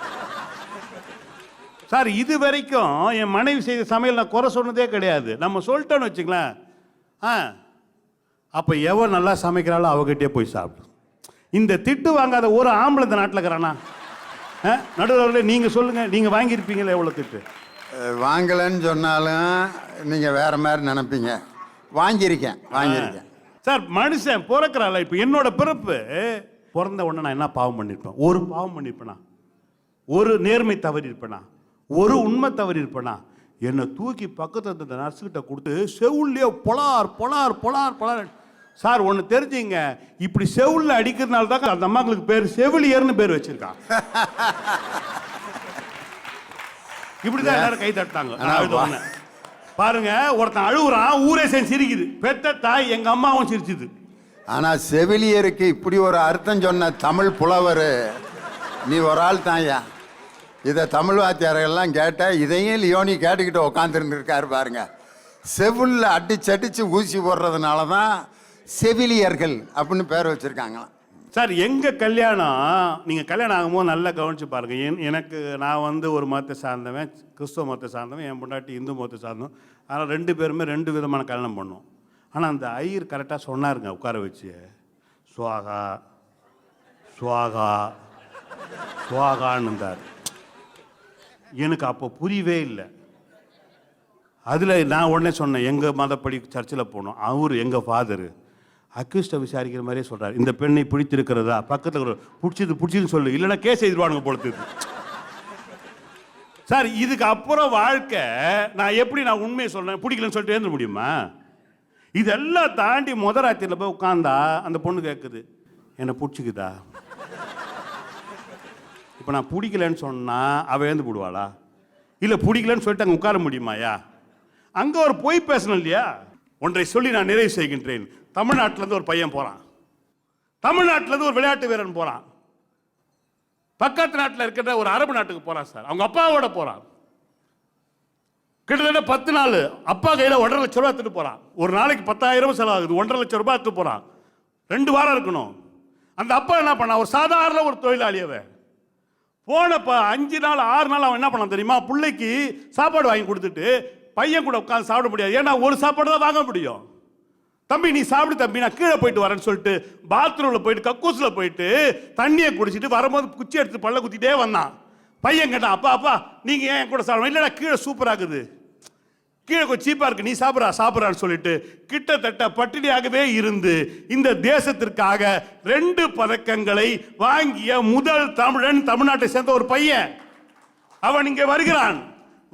சார் இது வரைக்கும் என் மனைவி செய்த சமையல் நான் குறை சொன்னதே கிடையாது. நம்ம சொல்லிட்டோன்னு வச்சுங்களேன், அப்போ எவன் நல்லா சமைக்கிறாளோ அவகிட்டே போய் சாப்பிடும். இந்த திட்டு வாங்காத ஒரு ஆம்பளை இந்த நாட்டில் இருக்கிறானா? நடுவில் நீங்கள் சொல்லுங்கள், நீங்கள் வாங்கியிருப்பீங்களே எவ்வளோ திட்டு? வாங்கலைன்னு சொன்னாலும் நீங்கள் வேற மாதிரி நினைப்பீங்க. வாங்கியிருக்கேன். சார் மனுஷன் பிறக்கிறாள். இப்போ என்னோட பிறப்பு பிறந்த உடனே நான் என்ன பாவம் பண்ணியிருப்பேன்? ஒரு பாவம் பண்ணியிருப்பேனா? ஒரு நேர்மை தவறி இருப்பேனா? ஒரு உண்மை தவறி இருப்பேனா? என்னை தூக்கி பக்கத்து நர்ஸுக்கிட்ட கொடுத்து செவுள்லையோ பொலார் பொலார் பொலார் பொலார். சார் ஒன்று தெரிஞ்சுங்க, இப்படி செவுளில் அடிக்கிறதுனால தான் அந்த அம்மாங்களுக்கு பேர் செவிலியர்னு பேர் வச்சிருக்கான். இப்படிதான் எல்லாரும் கை தட்டாங்க. பாருங்க, ஒருத்தன் அழுகுறான், ஊரே சேர்ந்து சிரிக்குது. பெத்த தாய் எங்க அம்மாவும் சிரிச்சுது. ஆனா செவிலியருக்கு இப்படி ஒரு அர்த்தம் சொன்ன தமிழ் புலவர் நீ ஒரு ஆள் தான்யா. இதை தமிழ் வாத்தியாரெல்லாம் கேட்ட இதையும் லியோனி கேட்டுக்கிட்டு உட்காந்துருந்துருக்காரு பாருங்க. செவிலில் அடிச்சடிச்சு ஊசி போடுறதுனால தான் செவிலியர்கள் அப்படின்னு பேர் வச்சிருக்காங்களாம். சார் எங்கள் கல்யாணம், நீங்கள் கல்யாணம் ஆகும்போது நல்லா கவனித்து பாருங்கள். எனக்கு நான் வந்து ஒரு மதத்தை சார்ந்தவன், கிறிஸ்துவ மதத்தை சார்ந்தவன், என் பொண்டாட்டி இந்து மதத்தை சார்ந்தவன். அதனால் 2 பேருமே 2 விதமான கல்யாணம் பண்ணோம். ஆனால் அந்த ஐயர் கரெக்டாக சொன்னாருங்க, உட்கார வச்சு சுவாகா சுவாகா சுவாகான்னு இருந்தார். எனக்கு அப்போ புரியவே இல்லை. அதில் நான் உடனே சொன்னேன், எங்கள் மதப்படி சர்ச்சில் போனோம். அவர் எங்கள் ஃபாதரு அக்யூஸ்டை விசாரிக்கிற மாதிரியே சொல்கிறார், இந்த பெண்ணை பிடித்திருக்கிறதா, பக்கத்தில் பிடிச்சதுன்னு சொல்லு, இல்லைன்னா கேஸ் எழுதிடுவானுங்க போலத்து. சார் இதுக்கு அப்புறம் வாழ்க்கை நான் எப்படி நான் உண்மையை சொல்றேன், பிடிக்கலன்னு சொல்லிட்டு எழுத முடியுமா? இதெல்லாம் தாண்டி ராத்திரியில் போய் உட்காந்தா அந்த பொண்ணு கேட்குது, என்னை பிடிச்சிக்குதா? இப்போ நான் பிடிக்கலன்னு சொன்னால் அவள் எழுந்து போடுவாளா? இல்லை பிடிக்கலன்னு சொல்லிட்டு அங்கே உட்கார முடியுமாயா? அங்கே ஒரு பொய் பேசணும் இல்லையா? ஒன்றை சொல்லி நான் நிறைவு செய்கின்றேன். தமிழ்நாட்டிலேருந்து ஒரு பையன் போகிறான், தமிழ்நாட்டிலேருந்து ஒரு விளையாட்டு வீரன் போகிறான், பக்கத்து நாட்டில் இருக்கிற ஒரு அரபு நாட்டுக்கு போகிறான் சார். அவங்க அப்பாவோட போகிறான். கிட்டத்தட்ட 10 நாள் அப்பா கையில் 1.5 லட்ச ரூபா எடுத்துட்டு போகிறான். ஒரு நாளைக்கு 10,000 செலவாகுது. 1.5 லட்ச ரூபாய் எடுத்துட்டு போகிறான். 2 வாரம் இருக்கணும். அந்த அப்பா என்ன பண்ணா, ஒரு சாதாரண ஒரு தொழிலாளியவே போனப்ப 5 நாள் 6 நாள் அவன் என்ன பண்ணான் தெரியுமா? பிள்ளைக்கு சாப்பாடு வாங்கி கொடுத்துட்டு பையன் கூட உட்காந்து சாப்பிட முடியாது. ஏன்னா ஒரு சாப்பாடு தான் வாங்க முடியும். தம்பி நீ சாப்பிடு தம்பி, நான் கீழே போயிட்டு வரேன்னு சொல்லிட்டு பாத்ரூம்ல போயிட்டு கக்கூஸ்ல போயிட்டு தண்ணியை குடிச்சிட்டு வரும்போது குச்சி எடுத்து பல்ல குத்திட்டே வந்தான். பையன் கேட்டான், அப்பா அப்பா நீங்க ஏன் கூட சாப்பிட? இல்லைடா கீழே சூப்பராக இருக்குது, கீழே கொஞ்சம் சீப்பா இருக்கு, நீ சாப்பிட்றான்னு சொல்லிட்டு கிட்டத்தட்ட பட்டினியாகவே இருந்து இந்த தேசத்திற்காக 2 பதக்கங்களை வாங்கிய முதல் தமிழன் தமிழ்நாட்டை சேர்ந்த ஒரு பையன். அவன் இங்கே வருகிறான்.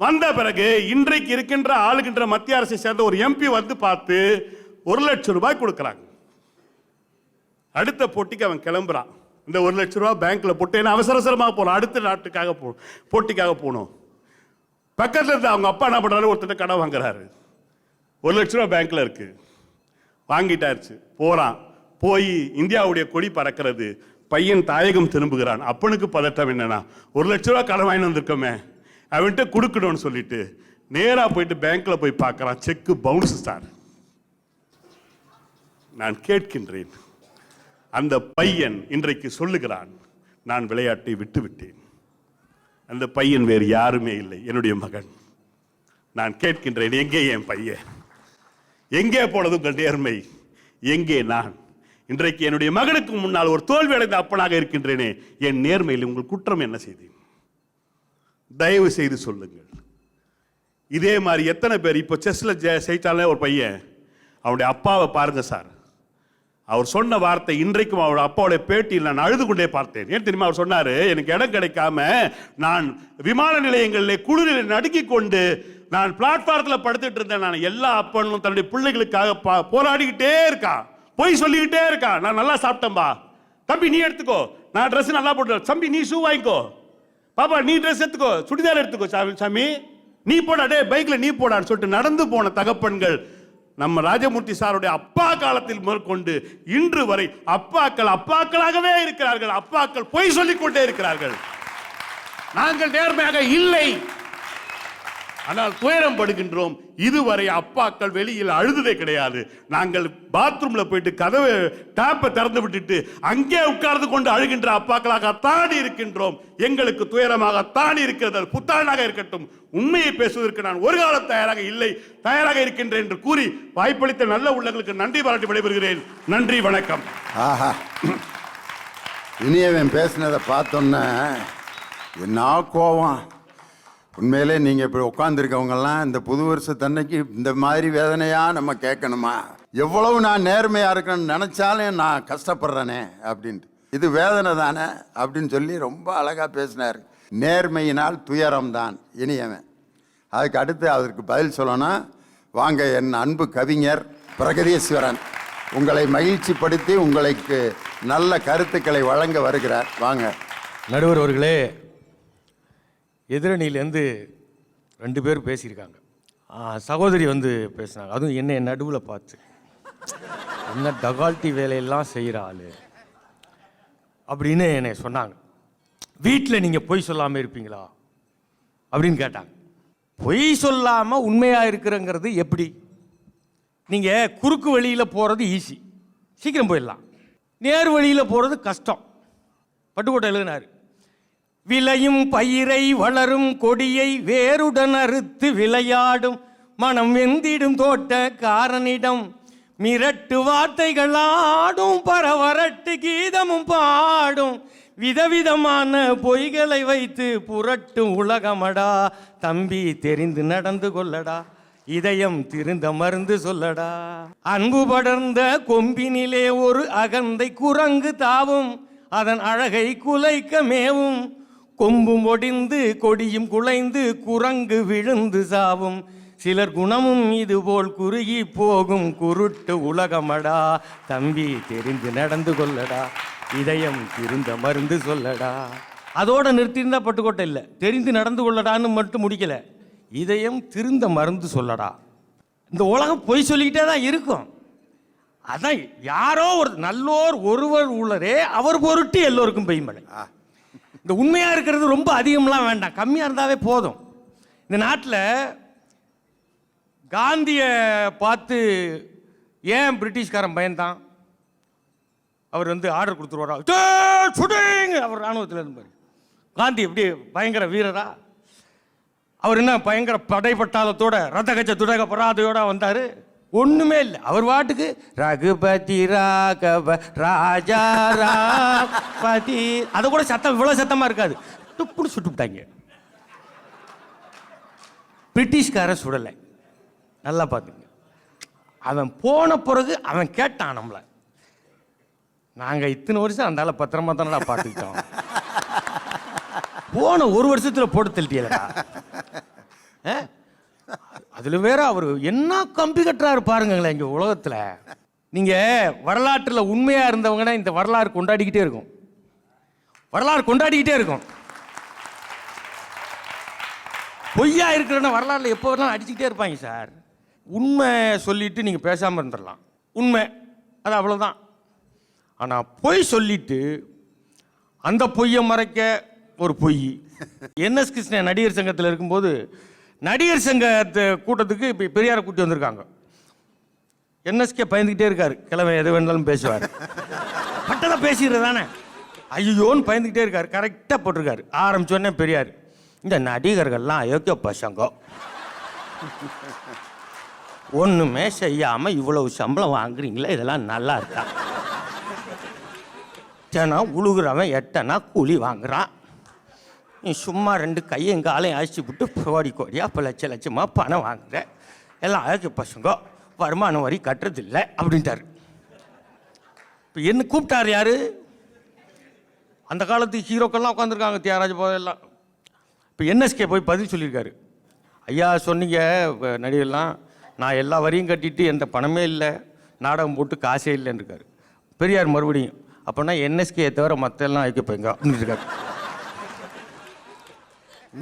வந்த பிறகு இன்றைக்கு இருக்கின்ற ஆளுகின்ற மத்திய அரசை சேர்ந்த ஒரு எம்பி வந்து பார்த்து 1 லட்சம் ரூபாய் கொடுக்குறாங்க. அடுத்த போட்டிக்கு அவன் கிளம்புறான். இந்த 1 லட்சம் ரூபாய் பேங்க்ல போட்டு அவசரமாக போகணும், அடுத்த நாட்டுக்காக போட்டிக்காக போகணும். பக்கத்தில் இருந்து அவங்க அப்பா என்ன பண்றாரு, ஒருத்தர் கடன் வாங்குறாரு. 1 லட்ச ரூபா பேங்க்ல இருக்கு, வாங்கிட்டாருச்சு. போறான், போய் இந்தியாவுடைய கொடி பறக்கிறது. பையன் தாயகம் திரும்புகிறான். அப்பனுக்கு பதட்டம் என்னன்னா, 1 லட்ச ரூபா கடன் வாங்கி வந்திருக்கோமே, அவன்கிட்ட கொடுக்கணும்னு சொல்லிட்டு நேரா போயிட்டு பேங்க்ல போய் பார்க்கறான். Check bounce sir. நான் கேட்கின்றேன், அந்த பையன் இன்றைக்கு சொல்லுகிறான், நான் விளையாட்டை விட்டு விட்டேன். அந்த பையன் வேறு யாருமே இல்லை, என்னுடைய மகன். நான் கேட்கின்றேன், எங்கே என் பையன்? எங்கே போனது உங்கள் நேர்மை? எங்கே நான்? இன்றைக்கு என்னுடைய மகனுக்கு முன்னால் ஒரு தோல்வி அடைந்த அப்பனாக இருக்கின்றேனே, என் நேர்மையில் உங்கள் குற்றம் என்ன செய்தேன்? தயவு செய்து சொல்லுங்கள். இதே மாதிரி எத்தனை பேர் இப்போ செஸ்ல ஜெயிச்சாலே ஒரு பையன், அவனுடைய அப்பாவை பாருங்க சார். அவர் சொன்ன வார்த்தை இன்றைக்கும் அவர் அப்பாவுடைய பேட்டியில் நான் அழுது கொண்டே பார்த்தேன். ஏன் தெரியுமா? அவர் சொன்னாரு, எனக்கு இடம் கிடைக்காம நான் விமான நிலையங்களில் குளிரில் நடுக்கிக் கொண்டு நான் பிளாட்பாரத்தில் படுத்துட்டு இருந்தேன். நான் எல்லா அப்பனும் தன்னுடைய பிள்ளைகளுக்காக போராடிக்கிட்டே இருக்கான், பொய் சொல்லிக்கிட்டே இருக்கான். நான் நல்லா சாப்பிட்டேன்பா, தம்பி நீ எடுத்துக்கோ, நான் ட்ரெஸ் நல்லா போட்டு, தம்பி நீ ஷூ வாங்கிக்கோ, பாப்பா நீ ட்ரெஸ் எடுத்துக்கோ, சுடிதார் எடுத்துக்கோ, சாமி நீ போடா, டே பைக்ல நீ போடான்னு சொல்லிட்டு நடந்து போன தகப்பன்கள் நம்ம ராஜமூர்த்தி சாருடைய அப்பா காலத்தில் மேற்கொண்டு இன்று வரை அப்பாக்களாகவே இருக்கிறார்கள். அப்பாக்கள் பொய் சொல்லிக் கொண்டே இருக்கிறார்கள். நாங்கள் நேர்மையாக இல்லை, ஆனால் துயரம் படுகின்றோம். இதுவரை அப்பாக்கள் வெளியில் அழுததே கிடையாது. நாங்கள் பாத்ரூம்ல போயிட்டு கதவை டாப்பை திறந்து விட்டுட்டு அங்கே உட்கார்ந்து கொண்டு அழுகின்ற அப்பாக்களாக தாண்டி இருக்கின்றோம். எங்களுக்கு துயரமாக தாண்டி இருக்கிறது. புத்தாண்டாக இருக்கட்டும், உண்மையை பேசுவதற்கு நான் ஒரு காலம் தயாராக இருக்கின்றேன் என்று கூறி வாய்ப்பளித்த நல்ல உள்ளங்களுக்கு நன்றி பாராட்டி விடைபெறுகிறேன். நன்றி, வணக்கம். ஆஹா, இனியவன் பேசினதை பார்த்தோன்னே என்ன கோவம். உண்மையிலே நீங்கள் இப்படி உட்காந்துருக்கவங்கெல்லாம் இந்த புது வருஷத்தன்னைக்கு இந்த மாதிரி வேதனையாக நம்ம கேட்கணுமா? எவ்வளவு நான் நேர்மையாக இருக்கணும்னு நினச்சாலும் நான் கஷ்டப்படுறேனே அப்படின்ட்டு. இது வேதனை தானே அப்படின்னு சொல்லி ரொம்ப அழகாக பேசினார். நேர்மையினால் துயரம்தான் இனியவன். அதுக்கு அடுத்து அதற்கு பதில் சொல்லணும். வாங்க, என் அன்பு கவிஞர் பிரகதீஸ்வரன் உங்களை மகிழ்ச்சிப்படுத்தி உங்களுக்கு நல்ல கருத்துக்களை வழங்க வருகிறார். வாங்க. நடுவர் அவர்களே, எதிரணியிலேருந்து 2 பேர் பேசியிருக்காங்க. சகோதரி வந்து பேசினாங்க, அதுவும் என்ன நடுவில் பார்த்து, என்ன டகால்ட்டி வேலையெல்லாம் செய்கிற ஆள் அப்படின்னு என்னை சொன்னாங்க. வீட்டில் நீங்கள் பொய் சொல்லாமல் இருப்பீங்களா அப்படின்னு கேட்டாங்க. பொய் சொல்லாமல் உண்மையாக இருக்கிறங்கிறது எப்படி? நீங்கள் குறுக்கு வழியில் போகிறது ஈஸி, சீக்கிரம் போயிடலாம். நேர் வழியில் போகிறது கஷ்டம். பட்டுக்கோட்டை எழுதினார், விளையும் பயிரை வளரும் கொடியை வேருடன் அறுத்து விளையாடும் மனம் வெந்திடும் தோட்ட காரனிடம் மிரட்டு வார்த்தைகளாடும் பரவரட்டு கீதமும் பாடும் விதவிதமான பொய்களை வைத்து புரட்டும் உலகமடா. தம்பி தெரிந்து நடந்து கொள்ளடா, இதயம் திருந்த மருந்து சொல்லடா. அன்பு படர்ந்த கொம்பினிலே ஒரு அகந்தை குரங்கு தாவும், அதன் அழகை குலைக்க மேவும். கொம்பும் ஒடிந்து கொடியும் குலைந்து குரங்கு விழுந்து சாவும். சிலர் குணமும் இதுபோல் குறுகி போகும் குருட்டு உலகமடா. தம்பி தெரிந்து நடந்து கொள்ளடா, இதயம் திருந்த மருந்து சொல்லடா. அதோட நிறுத்தியிருந்தா பட்டுக்கோட்டை இல்லை, தெரிந்து நடந்து கொள்ளடான்னு மட்டும் முடிக்கல, இதயம் திருந்த மருந்து சொல்லடா. இந்த உலகம் பொய் சொல்லிக்கிட்டே தான் இருக்கும். அதான் யாரோ ஒரு நல்லோர் ஒருவர் உள்ளரே அவர் பொருட்டு எல்லோருக்கும் பெய்மழை. இந்த உண்மையாக இருக்கிறது ரொம்ப அதிகம்லாம் வேண்டாம், கம்மியாக இருந்தாவே போதும். இந்த நாட்டில் காந்தியை பார்த்து ஏன் பிரிட்டிஷ்காரன் பயந்தான்? அவர் வந்து ஆர்டர் கொடுத்துருவாரா, அவர் இராணுவத்தில் இருந்தார். காந்தி எப்படி பயங்கர வீரரா? அவர் என்ன பயங்கர படைப்பட்டாளத்தோட ரத்த கச்ச துடக பராதையோட வந்தார்? ஒண்ணுமே இல்லை. அவர் வாட்டுக்கு ரகுபதி ராகவ ராஜா ராபதி, அது கூட சத்தம் இவ்வளவு சத்தமா இருக்காது, துப்புன்னு சுட்டுவிட்டாங்க. பிரிட்டிஷ்கார சுடலை. நல்லா பார்த்துங்க. அவன் போன பிறகு அவன் கேட்டான் நம்மளை, நாங்க இத்தனை வருஷம் அந்த ஆளை பத்திரமா தானடா பார்த்துக்கிட்டோம், போன 1 வருஷத்துல போட்டு தள்ளிட்டியலடா. அதுல வேற அவர் என்ன கம்பி கட்டுறாரு பாருங்களேன். இங்க உலகத்துல நீங்க வரலாற்றுல உண்மையா இருந்தவங்கன்னா இந்த வரலாறு கொண்டாடிக்கிட்டே இருக்கும், வரலாறு கொண்டாடிக்கிட்டே இருக்கும். பொய்யா இருக்கிறன்னா வரலாறுல எப்போ வேணாலும் அடிச்சுக்கிட்டே இருப்பாங்க சார். உண்மை சொல்லிட்டு நீங்க பேசாம இருந்துடலாம், உண்மை அது அவ்வளவுதான். ஆனா பொய் சொல்லிட்டு அந்த பொய்யை மறைக்க ஒரு பொய். என்எஸ் கிருஷ்ணன் நடிகர் சங்கத்தில் இருக்கும்போது நடிகர் சங்க கூட்டத்துக்கு இப்போ பெரியாரை கூட்டி வந்திருக்காங்க. என்எஸ்கே பயந்துக்கிட்டே இருக்காரு, கிழமை எது வேணாலும் பேசுவார், பட்டதை பேசிடுறது தானே, ஐயோன்னு பயந்துக்கிட்டே இருக்காரு. கரெக்டாக போட்டிருக்காரு. ஆரம்பிச்சோடனே பெரியார், இந்த நடிகர்கள்லாம் அயோக்கிய பசங்க, ஒன்றுமே செய்யாமல் இவ்வளவு சம்பளம் வாங்குறீங்களே, இதெல்லாம் நல்லா இருக்கா? தினம் உழுகுறவன் 8 அணா கூலி வாங்குறான், நீ சும்மா 2 கையும் காலையும் அழைச்சி விட்டு கோடியாக இப்போ லட்சமாக பணம் வாங்குற, எல்லாம் அழகு பசங்க வருமான வரி கட்டுறதில்லை அப்படின்ட்டார். இப்போ என்ன கூப்பிட்டார் யாரு? அந்த காலத்து ஹீரோக்கள்லாம் உட்காந்துருக்காங்க, தியாகராஜ எல்லாம். இப்போ என்எஸ்கே போய் பதில் சொல்லியிருக்காரு. ஐயா சொன்னீங்க நடிகர்லாம், நான் எல்லா வரியும் கட்டிட்டு எந்த பணமே இல்லை, நாடகம் போட்டு காசே இல்லைன்னு இருக்காரு. பெரியார் மறுபடியும் அப்போனா என்எஸ்கே தவிர மற்ற எல்லாம் ஐக்க போய்ங்க அப்படின்னு இருக்காரு.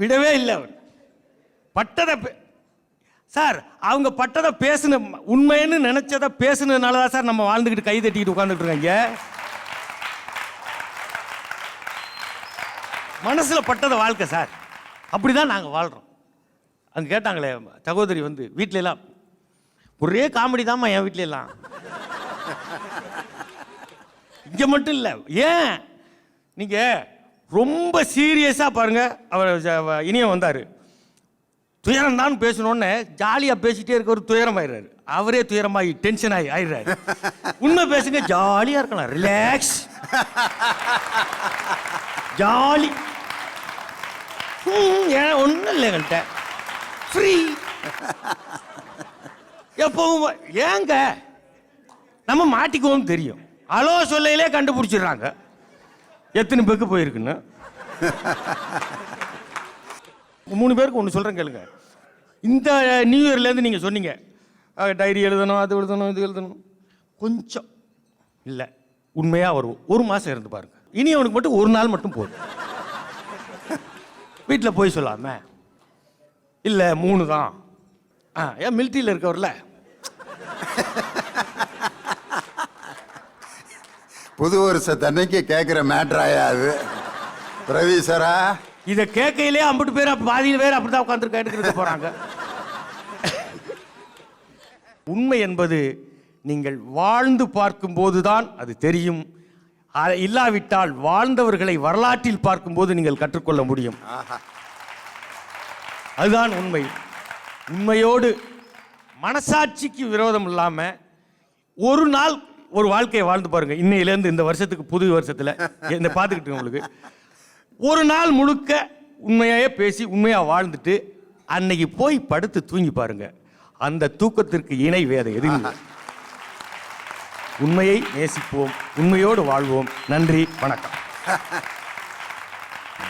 விடவே இல்லை அவர். பட்டதை சார் அவங்க பட்டதை பேசுன உண்மைன்னு நினைச்சதை பேசுனதுனால தான் சார் நம்ம வாழ்ந்துக்கிட்டு கை தட்டிக்கிட்டு உட்காந்துட்டு இருக்காங்க. மனசுல பட்டதை வாழ்க்கை சார், அப்படிதான் நாங்கள் வாழ்றோம். அங்கே கேட்டாங்களே சகோதரி வந்து வீட்டில எல்லாம் ஒரே காமெடி தான்மா என் வீட்டில எல்லாம். இங்க மட்டும் இல்லை, ஏன் நீங்க ரொம்ப சீரியஸா பாருங்க. அவர் இனியும் வந்தாரு, துயரம் தான் பேசணும்னு ஜாலியா பேசிட்டே இருக்க ஒரு துயரம் ஆயிடுறாரு. அவரே துயரமாகி டென்ஷன் ஆயிடுறாரு. உண்மை பேசுங்க, ஜாலியா இருக்கலாம், ரிலாக்ஸ், ஜாலி. ஏன் ஒன்றும் இல்லைங்கள்ட்ட ஃப்ரீ எப்பவும். ஏங்க நம்ம மாட்டிக்குவோம் தெரியும், அலோ சொல்லையிலே கண்டுபிடிச்சிடுறாங்க எத்தனை பேருக்கு போயிருக்குன்னு. 3 பேருக்கு ஒன்று சொல்கிறேன் கேளுங்க. இந்த நியூ இயர்லேருந்து நீங்கள் சொன்னீங்க டைரி எழுதணும், அது எழுதணும், இது எழுதணும். கொஞ்சம் இல்லை, உண்மையாக வரும். 1 மாதம் இருந்து பாருங்க. இனி அவனுக்கு மட்டும் 1 நாள் மட்டும் போதும். வீட்டில் போய் சொல்லாம இல்லை 3 தான். ஏன் மிலிட்ரியில் இருக்கவர்ல புது வருஷத்தன்னைக்கு கேட்குற மேட்ராயா அது பிரவீசரா? இதை கேட்கையிலே 50 பேர் பாதியில் பேர் அப்படிதான் உட்காந்து கேட்டுக்கிட்டு போறாங்க. உண்மை என்பது நீங்கள் வாழ்ந்து பார்க்கும்போது தான் அது தெரியும். இல்லாவிட்டால் வாழ்ந்தவர்களை வரலாற்றில் பார்க்கும்போது நீங்கள் கற்றுக்கொள்ள முடியும். அதுதான் உண்மை. உண்மையோடு மனசாட்சிக்கு விரோதம் இல்லாம ஒரு நாள் ஒரு வாழ்க்கையை வாழ்ந்து பாருங்க. இன்னையிலேருந்து இந்த வருஷத்துக்கு, புது வருஷத்துல இந்த பார்த்துக்கிட்டு உங்களுக்கு ஒரு நாள் முழுக்க உண்மையாவே பேசி உண்மையா வாழ்ந்துட்டு அன்னைக்கு போய் படுத்து தூங்கி பாருங்க. அந்த தூக்கத்திற்கு இணை வேத எதுவும் இல்லை. உண்மையை நேசிப்போம், உண்மையோடு வாழ்வோம். நன்றி, வணக்கம்.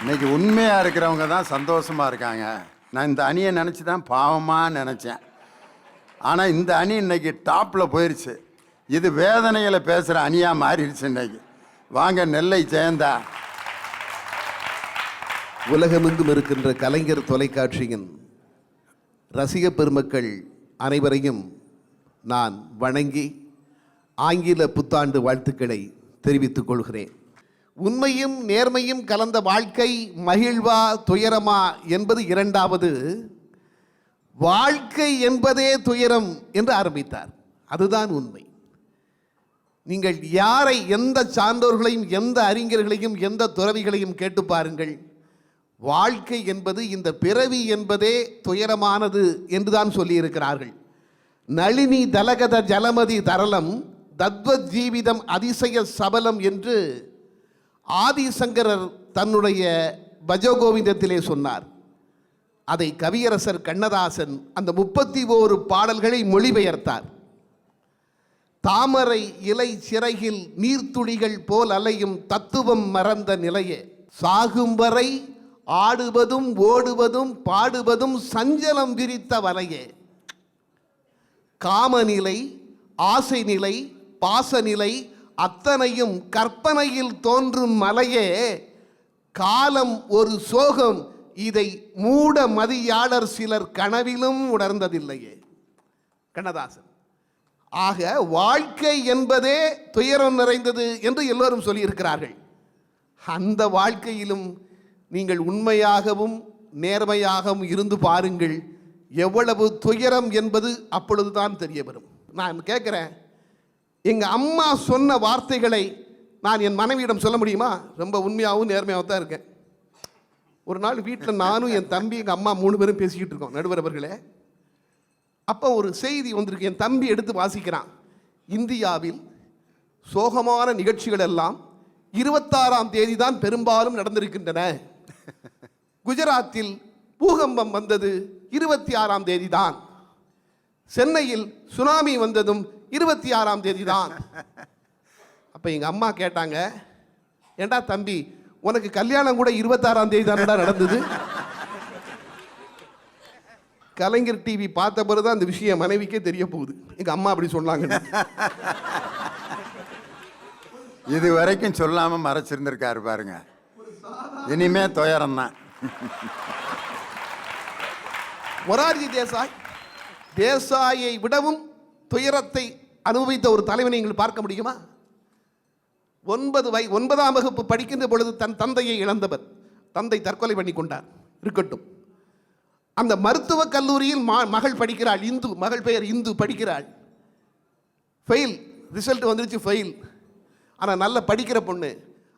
இன்னைக்கு உண்மையா இருக்கிறவங்க தான் சந்தோஷமா இருக்காங்க. நான் இந்த அணியை நினச்சி தான் பாவமாக நினச்சேன். ஆனால் இந்த அணி இன்னைக்கு டாப்பில் போயிடுச்சு. இது வேதனைகளை பேசுகிற அணியாக மாறிடுச்சு இன்னைக்கு. வாங்க நெல்லை ஜெயந்தா. உலகமெங்கும் இருக்கின்ற கலைஞர் தொலைக்காட்சியின் ரசிக பெருமக்கள் அனைவரையும் நான் வணங்கி ஆங்கில புத்தாண்டு வாழ்த்துக்களை தெரிவித்துக் கொள்கிறேன். உண்மையும் நேர்மையும் கலந்த வாழ்க்கை மகிழ்வா துயரமா என்பது 2வது. வாழ்க்கை என்பதே துயரம் என்று ஆரம்பித்தார். அதுதான் உண்மை. நீங்கள் யாரை, எந்த சான்றோர்களையும், எந்த அறிஞர்களையும், எந்த துறவிகளையும் கேட்டு பாருங்கள். வாழ்க்கை என்பது, இந்த பிறவி என்பதே துயரமானது என்றுதான் சொல்லியிருக்கிறார்கள். நளினி தலகத ஜலமதி தரளம் தத்வத் ஜீவிதம் அதிசய சபலம் என்று ஆதிசங்கரர் தன்னுடைய பஜகோவிந்தத்திலே சொன்னார். அதை கவியரசர் கண்ணதாசன் அந்த 31 பாடல்களை மொழிபெயர்த்தார். தாமரை இலை சிறையில் நீர்த்துளிகள் போல் அலையும் தத்துவம் மறந்த நிலையே, சாகும் வரை ஆடுவதும் ஓடுவதும் பாடுவதும் சஞ்சலம் விரித்த வலையே, காமநிலை, ஆசை நிலை, பாசநிலை அத்தனையும் கற்பனையில் தோன்றும் மலையே, காலம் ஒரு சோகம் இதை மூட மதியாளர் சிலர் கனவிலும் உணர்ந்ததில்லையே. கண்ணதாசன். ஆக வாழ்க்கை என்பதே துயரம் நிறைந்தது என்று எல்லோரும் சொல்லியிருக்கிறார்கள். அந்த வாழ்க்கையிலும் நீங்கள் உண்மையாகவும் நேர்மையாகவும் இருந்து பாருங்கள். எவ்வளவு துயரம் என்பது அப்பொழுதுதான் தெரிய வரும். நான் கேட்குறேன், எங்கள் அம்மா சொன்ன வார்த்தைகளை நான் என் மனைவியிடம் சொல்ல முடியுமா? ரொம்ப உண்மையாகவும் நேர்மையாகவும் தான் இருக்கேன். ஒரு நாள் வீட்டில் நானும் என் தம்பி, எங்கள் அம்மா 3 பேரும் பேசிக்கிட்டு இருக்கோம், நடுவர் அவர்களே. அப்போ ஒரு செய்தி வந்திருக்கு. என் தம்பி எடுத்து வாசிக்கிறான். இந்தியாவில் சோகமான நிகழ்ச்சிகள் எல்லாம் 26ஆம் தேதி தான் பெரும்பாலும் நடந்திருக்கின்றன. குஜராத்தில் பூகம்பம் வந்தது 26ஆம் தேதி தான். சென்னையில் சுனாமி வந்ததும் 26ஆம் தேதி தான். அப்போ எங்கள் அம்மா கேட்டாங்க, ஏண்டா தம்பி, உனக்கு கல்யாணம் கூட 26ஆம் தேதி தானடா நடந்தது? கலைஞர் டிவி பார்த்த பிறகு தான் அந்த விஷயம் மனைவிக்கே தெரிய போகுது. எங்கள் அம்மா அப்படி சொன்னாங்க. இது வரைக்கும் சொல்லாம மறைச்சிருந்திருக்காரு பாருங்க. இனிமே துயரம் தான். மொரார்ஜி தேசாயை விடவும் துயரத்தை அனுபவித்த ஒரு தலைவனை நீங்கள் பார்க்க முடியுமா? 9ஆம் வகுப்பு படிக்கின்ற பொழுது தன் தந்தையை இழந்தவர். தந்தை தற்கொலை பண்ணி கொண்டார். இருக்கட்டும். அந்த மருத்துவக் கல்லூரியில் மகள் படிக்கிறாள். இந்து, மகள் பெயர் இந்து, படிக்கிறாள். ஃபெயில், ரிசல்ட் வந்துருச்சு, ஃபெயில். ஆனால் நல்ல படிக்கிற பொண்ணு.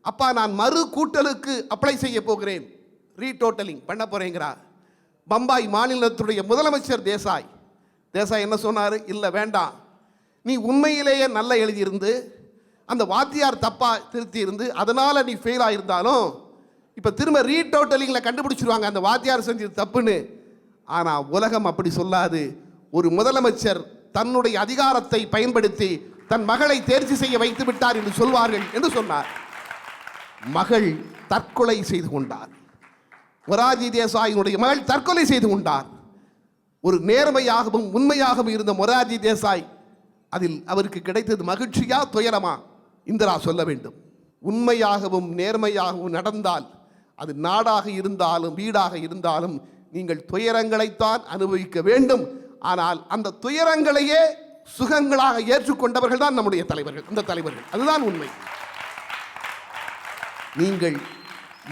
அப்பா, நான் மறு கூட்டலுக்கு அப்ளை செய்ய போகிறேன், ரீடோட்டலிங் பண்ண போறேங்கிறா. பம்பாய் மாநிலத்துடைய முதலமைச்சர் தேசாய் என்ன சொன்னார்? இல்லை வேண்டாம், நீ உண்மையிலேயே நல்லா எழுதியிருந்து அந்த வாத்தியார் தப்பா திருத்தி இருந்து அதனால நீ ஃபெயில் ஆயிருந்தாலும் இப்போ திரும்ப ரீடோட்டலிங்கில் கண்டுபிடிச்சிருவாங்க அந்த வாத்தியார் செஞ்சது தப்புன்னு. ஆனால் உலகம் அப்படி சொல்லாது. ஒரு முதலமைச்சர் தன்னுடைய அதிகாரத்தை பயன்படுத்தி தன் மகளை தேர்ச்சி செய்ய வைத்து விட்டார் என்று சொல்வார்கள் என்று சொன்னார். மகள் தற்கொலை செய்து கொண்டார். மொரார்ஜி தேசாயினுடைய மகள் தற்கொலை செய்து கொண்டார். ஒரு நேர்மையாகவும் உண்மையாகவும் இருந்த மொரார்ஜி தேசாய், அதில் அவருக்கு கிடைத்தது மகிழ்ச்சியா துயரமா? இந்திரா சொல்ல வேண்டும். உண்மையாகவும் நேர்மையாகவும் நடந்தால் அது நாடாக இருந்தாலும் வீடாக இருந்தாலும் நீங்கள் துயரங்களைத்தான் அனுபவிக்க வேண்டும். ஆனால் அந்த துயரங்களையே சுகங்களாக ஏற்றுக்கொண்டவர்கள் தான் நம்முடைய தலைவர்கள், இந்த தலைவர்கள். அதுதான் உண்மை. நீங்கள்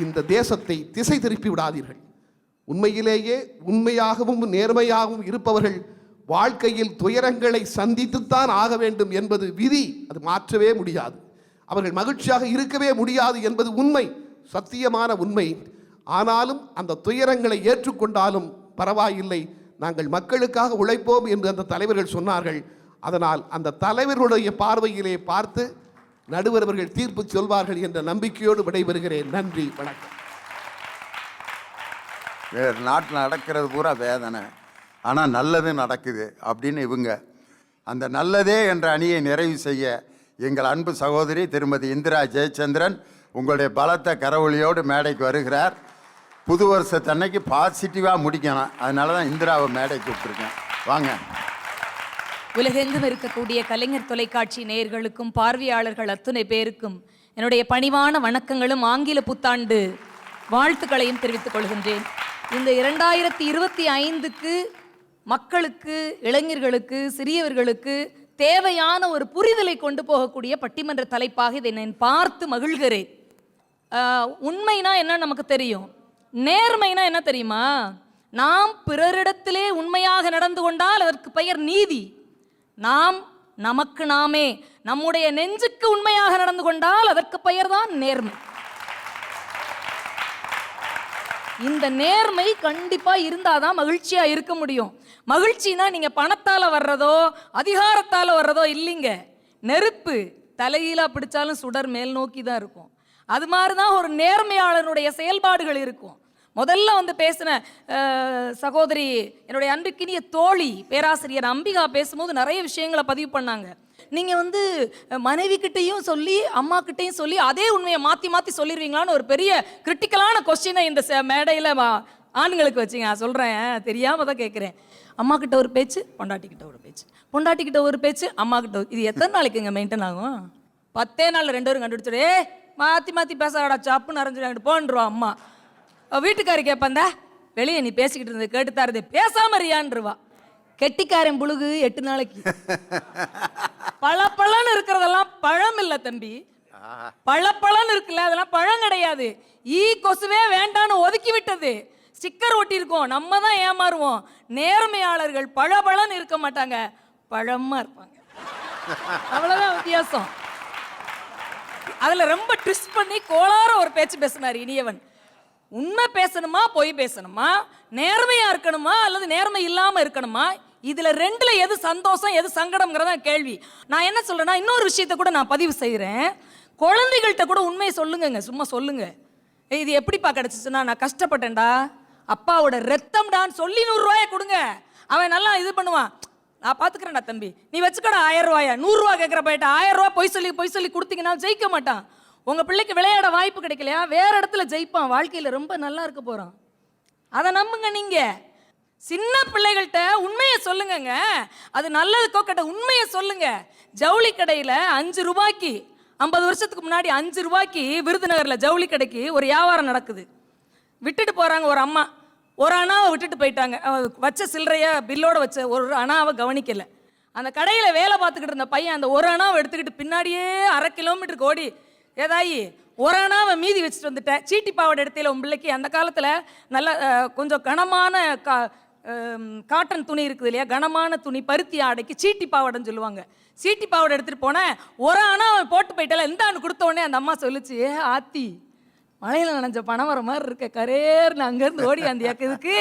இந்த தேசத்தை திசை திருப்பி விடாதீர்கள். உண்மையிலேயே உண்மையாகவும் நேர்மையாகவும் இருப்பவர்கள் வாழ்க்கையில் துயரங்களை சந்தித்துத்தான் ஆக வேண்டும் என்பது விதி. அது மாற்றவே முடியாது. அவர்கள் மகிழ்ச்சியாக இருக்கவே முடியாது என்பது உண்மை, சத்தியமான உண்மை. ஆனாலும் அந்த துயரங்களை ஏற்றுக்கொண்டாலும் பரவாயில்லை, நாங்கள் மக்களுக்காக உழைப்போம் என்று அந்த தலைவர்கள் சொன்னார்கள். அதனால் அந்த தலைவர்களுடைய பார்வையிலே பார்த்து நடுவர் அவர்கள் தீர்ப்பு சொல்வார்கள் என்ற நம்பிக்கையோடு விடைபெறுகிறேன். நன்றி, வணக்கம். வேறு நாட்டில் நடக்கிறது பூரா வேதனை, ஆனால் நல்லது நடக்குது அப்படின்னு இவங்க அந்த நல்லதே என்ற அணியை நிறைவு செய்ய எங்கள் அன்பு சகோதரி திருமதி இந்திரா ஜெயச்சந்திரன் உங்களுடைய பலத்த கரவொலியோடு மேடைக்கு வருகிறார். புது வருஷத்தன்னைக்கு பாசிட்டிவாக முடிக்கணும், அதனால தான் இந்திராவை மேடைக்கு கூப்பிட்டுருக்கேன். வாங்க. உலகெங்கும் இருக்கக்கூடிய கலைஞர் தொலைக்காட்சி நேயர்களுக்கும் பார்வையாளர்கள் அத்துணை பேருக்கும் என்னுடைய பணிவான வணக்கங்களும் ஆங்கில புத்தாண்டு வாழ்த்துக்களையும் தெரிவித்துக் கொள்கின்றேன். இந்த 2025க்கு மக்களுக்கு, இளைஞர்களுக்கு, சிறியவர்களுக்கு தேவையான ஒரு புரிதலை கொண்டு போகக்கூடிய பட்டிமன்ற தலைப்பாக இதை நான் பார்த்து மகிழ்கிறேன். உண்மைனா என்ன நமக்கு தெரியும், நேர்மைனா என்ன தெரியுமா? நாம் பிறரிடத்திலே உண்மையாக நடந்து கொண்டால் அதற்கு பெயர் நீதி. நாம் நமக்கு நாமே நம்முடைய நெஞ்சுக்கு உண்மையாக நடந்து கொண்டால் அதற்கு பெயர் தான் நேர்மை. இந்த நேர்மை கண்டிப்பா இருந்தாதான் மகிழ்ச்சியா இருக்க முடியும். மகிழ்ச்சினா நீங்க பணத்தால வர்றதோ அதிகாரத்தால வர்றதோ இல்லைங்க. நெருப்பு தலையில பிடிச்சாலும் சுடர் மேல் நோக்கி தான் இருக்கும். அது மாதிரிதான் ஒரு நேர்மையாளனுடைய செயல்பாடுகள் இருக்கும். முதல்ல வந்து பேசின சகோதரி, என்னுடைய அன்பிற்கினிய தோழி பேராசிரியர் அம்பிகா பேசும்போது நிறைய விஷயங்களை பதிவு பண்ணாங்க. நீங்க வந்து மனைவி கிட்டையும் சொல்லி அம்மா கிட்டையும் சொல்லி அதே உண்மையை மாத்தி மாத்தி சொல்லிடுவீங்களான்னு ஒரு பெரிய கிரிட்டிக்கலான கொஸ்டினை இந்த மேடையில ஆண்களுக்கு வச்சுங்க. நான் சொல்றேன், தெரியாம தான் கேட்கிறேன். அம்மா கிட்ட ஒரு பேச்சு, பொண்டாட்டிக்கிட்ட ஒரு பேச்சு, பொண்டாட்டிக்கிட்ட ஒரு பேச்சு, அம்மா கிட்ட. இது எத்தனை நாளைக்குங்க மெயின்டைன் ஆகும்? 10 நாள் 2 பேரும் கண்டுபிடிச்சிடு. மாத்தி மாத்தி பேசாடா, சாப்புன்னு அரைஞ்சிட்டு போன்றுவா அம்மா. வீட்டுக்காரி கேட்பந்தா, வெளியே நீ பேசிக்கிட்டு இருந்தது கேட்டுத்தாருது, பேசாம இருயான்ருவா. கெட்டிக்காரன் புழுகு 8 நாளைக்கு. பழப்பழன்னு இருக்கிறதெல்லாம் பழம் இல்ல தம்பி, பழப்பழன்னு இருக்குல்ல அதெல்லாம் பழம் கிடையாது. கொசுவே வேண்டான்னு ஒதுக்கி விட்டது. ஸ்டிக்கர் ஒட்டி இருக்கோம், நம்ம தான் ஏமாறுவோம். நேர்மையாளர்கள் பழப்பழன்னு இருக்க மாட்டாங்க, பழமா இருப்பாங்க. அவ்வளவுதான் வித்தியாசம். அதுல ரொம்ப ட்விஸ்ட் பண்ணி கோளார ஒரு பேச்சு பேசினார் இனியவன். உண்மை பேசணுமா பொய் பேசணுமா, நேர்மையா இருக்கணுமா அல்லது நேர்மை இல்லாம இருக்கணுமா, இதுல ரெண்டுல எது சந்தோஷம் எது சங்கடம்ங்கிறதா கேள்வி. நான் என்ன சொல்றேன்னா, இன்னொரு விஷயத்த கூட நான் பதிவு செய்யறேன். குழந்தைகள்கிட்ட கூட உண்மையை சொல்லுங்க, சும்மா சொல்லுங்க. இது எப்படிப்பா கிடைச்சிச்சுன்னா, நான் கஷ்டப்பட்டேன்டா, அப்பாவோட ரத்தம்டான்னு சொல்லி 100 ரூபாயை கொடுங்க, அவன் நல்லா இது பண்ணுவான். நான் பாத்துக்கிறேன்டா தம்பி, நீ வச்சுக்கடா 1000 ரூபாயா, 100 ரூபா கேட்கிற போயிட்ட 1000 ரூபாய் பொய் சொல்லி கொடுத்தீங்கன்னா ஜெயிக்க மாட்டான். உங்க பிள்ளைக்கு விளையாட வாய்ப்பு கிடைக்கலையா, வேற இடத்துல ஜெயிப்பான், வாழ்க்கையில ரொம்ப நல்லா இருக்க போறான். அதை நம்புங்க. நீங்க சின்ன பிள்ளைகள்கிட்ட உண்மையை சொல்லுங்கங்க. அது நல்லதுக்கோ கெட்ட உண்மையை சொல்லுங்க. ஜவுளி கடையில 5 ரூபாய்க்கு 50 வருஷத்துக்கு முன்னாடி 5 ரூபாய்க்கு விருதுநகர்ல ஜவுளி கடைக்கு ஒரு வியாபாரம் நடக்குது. விட்டுட்டு போறாங்க ஒரு அம்மா, ஒரு அணாவை விட்டுட்டு போயிட்டாங்க. வச்ச சில்லறைய பில்லோட வச்ச ஒரு அணாவை கவனிக்கல. அந்த கடையில் வேலை பார்த்துக்கிட்டு இருந்த பையன் அந்த ஒரு அணாவை எடுத்துக்கிட்டு பின்னாடியே 1/2 கிலோமீட்டருக்கு ஓடி, ஏதாயி ஒரு அணாவை மீதி வச்சுட்டு வந்துட்டேன், சீட்டி பாவாடை எடுத்தையில உன் பிள்ளைக்கு. அந்த காலத்தில் நல்ல கொஞ்சம் கனமான காட்டன் துணி இருக்குது இல்லையா, கனமான துணி, பருத்தி ஆடைக்கு சீட்டி பாவாடைன்னு சொல்லுவாங்க. சீட்டி பாவாடை எடுத்துகிட்டு போனேன், ஒரு அணாவை போட்டு போயிட்டால, இந்தான்னு கொடுத்த உடனே அந்த அம்மா சொல்லிச்சு, ஆத்தி மழையில் நனைஞ்ச பணமரம் மாதிரி இருக்க கரேர்னு அங்கேருந்து ஓடி அந்த இதுக்கு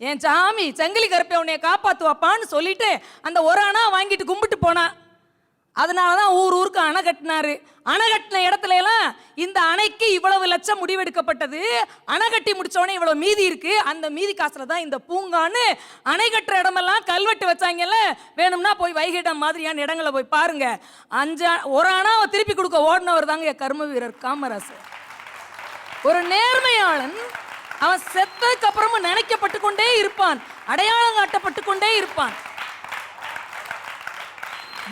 என் சாமி சங்கிலி கருப்பை உன்னைய காப்பாற்றுவாப்பான்னு சொல்லிட்டு அந்த ஒரு அணா வாங்கிட்டு கும்பிட்டு போனான். அதனால தான் ஊருக்கு அணை கட்டினாரு. அணை கட்டின இடத்துல எல்லாம் இந்த அணைக்கு இவ்வளவு லட்சம் முடிவெடுக்கப்பட்டது, அணை கட்டி முடிச்சோடனே இவ்வளவு மீதி இருக்கு, அந்த மீதி காசுல தான் இந்த பூங்கான்னு அணை கட்டுற இடமெல்லாம் கல்வெட்டு வச்சாங்கல்ல. வேணும்னா போய் வைகை டம் மாதிரியான இடங்களை போய் பாருங்க. ஒரு அணாவை திருப்பி கொடுக்க ஓடினவர் தாங்க கர்ம வீரர் காமராசர். ஒரு நேர்மையாளன் அவன் செத்ததுக்கு அப்புறமும் நினைக்கப்பட்டு கொண்டே இருப்பான், அடையாளம் காட்டப்பட்டு கொண்டே இருப்பான்.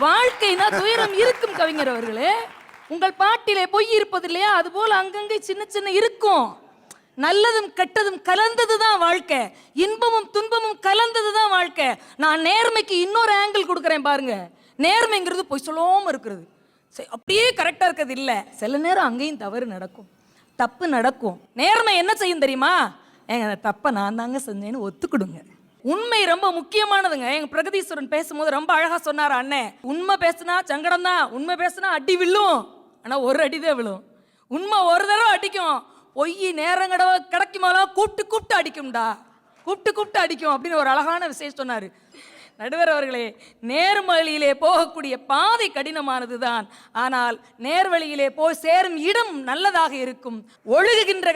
வாழ்க்கைனா துயரம் இருக்கும் கவிஞர் அவர்களே. உங்கள் பாட்டிலே பொய் இருப்பது இல்லையா, அது போல அங்கங்கே சின்ன சின்ன இருக்கும். நல்லதும் கெட்டதும் கலந்தது தான் வாழ்க்கை, இன்பமும் துன்பமும் கலந்தது தான் வாழ்க்கை. நான் நேர்மைக்கு இன்னொரு ஆங்கிள் கொடுக்குறேன் பாருங்க. நேர்மைங்கிறது பொய் சொல்லாம இருக்கிறது, அப்படியே கரெக்டா இருக்கிறது இல்லை. சில நேரம் அங்கேயும் தவறு நடக்கும், தப்பு நடக்கும். நேர்மை என்ன செய்யும் தெரியுமா, எங்க தப்பை நான் தாங்க செஞ்சேன்னு ஒத்துக்கிடுங்க. உண்மை ரொம்ப முக்கியமானதுங்க. எங்க பிரகதீஸ்வரன் பேசும்போது ரொம்ப அழகா சொன்னார் அண்ணே, உண்மை பேசுனா சங்கடம் தான், உண்மை பேசுனா அடி விழும், ஆனா ஒரு அடிதான் விழும். உண்மை ஒரு தடவை அடிக்கும், பொய் நேரங்கடவை கிடைக்குமாலாம் கூப்பிட்டு அடிக்கும்டா, கூப்பிட்டு அடிக்கும் அப்படின்னு ஒரு அழகான விஷயம் சொன்னாரு நடுவர் அவர்களே. நேர்வழியிலே போகக்கூடிய பாதை கடினமானது தான், ஆனால் நேர்வழியிலே போய் சேரும் இடம் நல்லதாக இருக்கும். ஒழுகுகின்ற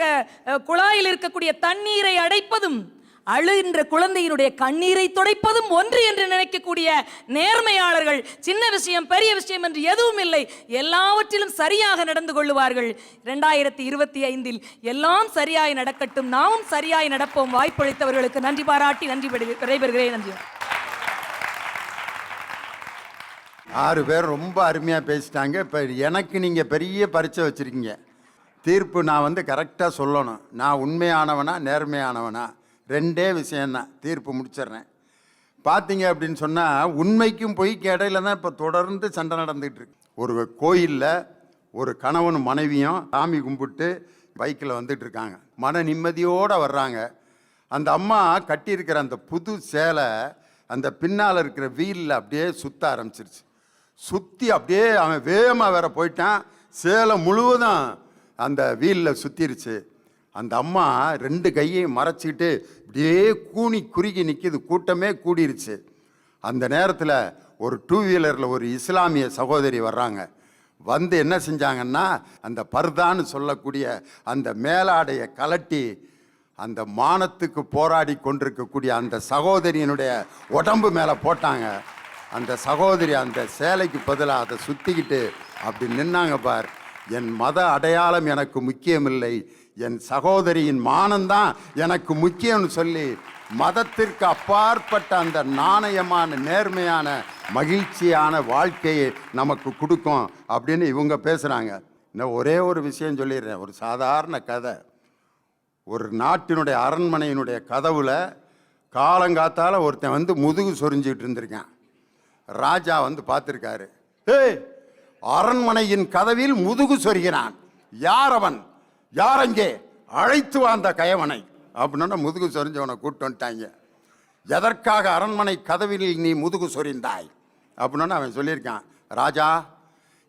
குழாயில் இருக்கக்கூடிய தண்ணீரை அடைப்பதும் அழுகின்ற குழந்தையினுடைய கண்ணீரை துடைப்பதும் ஒன்று என்று நினைக்கக்கூடிய நேர்மையாளர்கள் சின்ன விஷயம் பெரிய விஷயம் என்று எதுவும் இல்லை, எல்லாவற்றிலும் சரியாக நடந்து கொள்ளுவார்கள். 2025 எல்லாம் சரியாய் நடக்கட்டும், நாமும் சரியாய் நடப்போம். வாய்ப்பளித்தவர்களுக்கு நன்றி பாராட்டி நன்றி விடைபெறுகிறேன். நன்றி. 6 பேர் ரொம்ப அருமையாக பேசிட்டாங்க. இப்போ எனக்கு நீங்கள் பெரிய பரீட்சை வச்சுருக்கீங்க. தீர்ப்பு நான் கரெக்டாக சொல்லணும். நான் உண்மையானவனா நேர்மையானவனா, 2 விஷயந்தான். தீர்ப்பு முடிச்சிடுறேன். பார்த்தீங்க அப்படின்னு சொன்னால் உண்மைக்கும் பொய்க்கு இடையில தான் இப்போ தொடர்ந்து சண்டை நடந்துகிட்டு இருக்கு. ஒரு கோயிலில் ஒரு கணவன் மனைவியும் சாமி கும்பிட்டு பைக்கில் வந்துட்டு இருக்காங்க, மன நிம்மதியோடு வர்றாங்க. அந்த அம்மா கட்டியிருக்கிற அந்த புது சேலை அந்த பின்னால் இருக்கிற வீலில் அப்படியே சுற்ற ஆரம்பிச்சிருச்சு. சுற்றி அப்படியே அவன் வேகமாக வேற போயிட்டான், சேலை முழுவதும் அந்த வீலில் சுற்றிருச்சு. அந்த அம்மா 2 கையையும் மறைச்சிக்கிட்டு இப்படியே கூனி குறுகி நிற்கிது, கூட்டமே கூடிருச்சு. அந்த நேரத்தில் ஒரு 2 வீலரில் ஒரு இஸ்லாமிய சகோதரி வர்றாங்க. வந்து என்ன செஞ்சாங்கன்னா, அந்த பர்தான்னு சொல்லக்கூடிய அந்த மேலாடையை கலட்டி அந்த மானத்துக்கு போராடி கொண்டிருக்கக்கூடிய அந்த சகோதரியினுடைய உடம்பு மேலே போட்டாங்க. அந்த சகோதரி அந்த சேலைக்கு பதிலாக அதை சுற்றிக்கிட்டு அப்படி நின்னாங்க. பார், என் மத அடையாளம் எனக்கு முக்கியமில்லை, என் சகோதரியின் மானம்தான் எனக்கு முக்கியம்னு சொல்லி மதத்திற்கு அப்பாற்பட்ட அந்த நாணயமான நேர்மையான மகிழ்ச்சியான வாழ்க்கையை நமக்கு கொடுக்கும் அப்படின்னு இவங்க பேசுகிறாங்க. இன்னும் ஒரே ஒரு விஷயம் சொல்லிடுறேன், ஒரு சாதாரண கதை. ஒரு நாட்டினுடைய அரண்மனையினுடைய கதவுல காலங்காத்தால் ஒருத்தன் முதுகு சொரிஞ்சிக்கிட்டு இருந்திருக்கான். ராஜா பார்த்துருக்காரு, ஏய் அரண்மனையின் கதவில் முதுகு சொருகிறான், யார் அவன், யாரங்கே, அழைத்து வந்த கயவனை அப்படின்னா முதுகு சொரிஞ்சவனை கூப்பிட்டு வந்துட்டாங்க. எதற்காக அரண்மனை கதவில் நீ முதுகு சொரிந்தாய் அப்படின்னா அவன் சொல்லியிருக்கான், ராஜா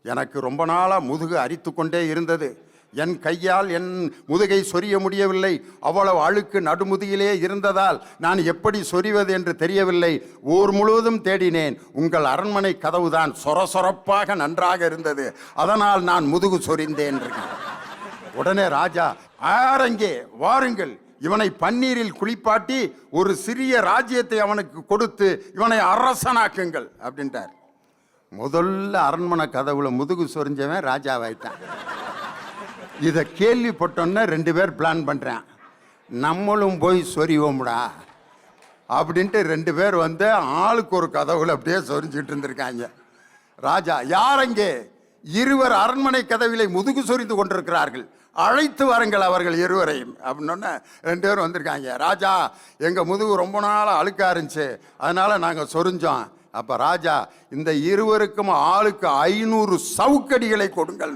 எனக்கு ரொம்ப நாளாக முதுகு அரித்து கொண்டே இருந்தது, என் கையால் என் முதுகை சொரிய முடியவில்லை, அவ்வளவு அழுக்கு நடுமுதுகிலே இருந்ததால் நான் எப்படி சொரிவது என்று தெரியவில்லை, ஊர் முழுவதும் தேடினேன், உங்கள் அரண்மனை கதவுதான் சொரசொரப்பாக நன்றாக இருந்தது, அதனால் நான் முதுகு சொரிந்தேன். உடனே ராஜா, யாரங்கே வாருங்கள், இவனை பன்னீரில் குளிப்பாட்டி ஒரு சிறிய ராஜ்யத்தை அவனுக்கு கொடுத்து இவனை அரசனாக்குங்கள் அப்படின்ட்டார். முதல்ல அரண்மனை கதவுல முதுகு சொரிஞ்சவன் ராஜாவாயிட்டான். இதை கேள்விப்பட்டோன்னே 2 பேர் பிளான் பண்ணுறான், நம்மளும் போய் சொரிவோம்டா அப்படின்ட்டு 2 பேர் வந்து ஆளுக்கு ஒரு கதவுல அப்படியே சொரிஞ்சிட்டு இருந்திருக்காங்க. ராஜா, யார் அங்கே? 2 அரண்மனை கதவிலை முதுகு சொரிந்து கொண்டிருக்கிறார்கள், அழைத்து வாருங்கள் அவர்கள் 2 அப்படின்னோடனே 2 பேர் வந்திருக்காங்க. ராஜா, எங்கள் முதுகு ரொம்ப நாள் அழுக்கா இருந்துச்சு, அதனால நாங்கள் சொரிஞ்சோம். அப்போ ராஜா, இந்த 2 ஆளுக்கு 500 சவுக்கடிகளை கொடுங்கள்.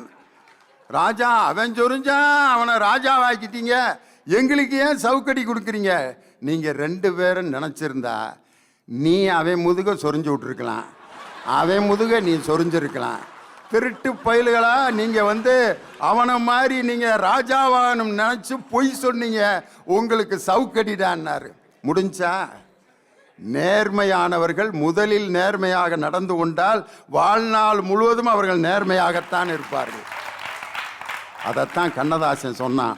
ராஜா, அவன் சொரிஞ்சான், அவனை ராஜாவாக்கிட்டீங்க, எங்களுக்கு ஏன் சவுக்கடி கொடுக்குறீங்க? நீங்கள் 2 பேரும் நினச்சிருந்தா நீ அவன் முதுக சொரிஞ்சு விட்டுருக்கலாம், அவன் முதுக நீ சொரிஞ்சிருக்கலாம். திருட்டு பயல்களா நீங்கள் வந்து அவனை மாதிரி நீங்கள் ராஜாவானும் நினச்சி பொய் சொன்னீங்க, உங்களுக்கு சவுக்கடிடான்னாரு. முடிஞ்சா? நேர்மையானவர்கள் முதலில் நேர்மையாக நடந்து கொண்டால் வாழ்நாள் முழுவதும் அவர்கள் நேர்மையாகத்தான் இருப்பார்கள். அதைத்தான் கண்ணதாசன் சொன்னான்.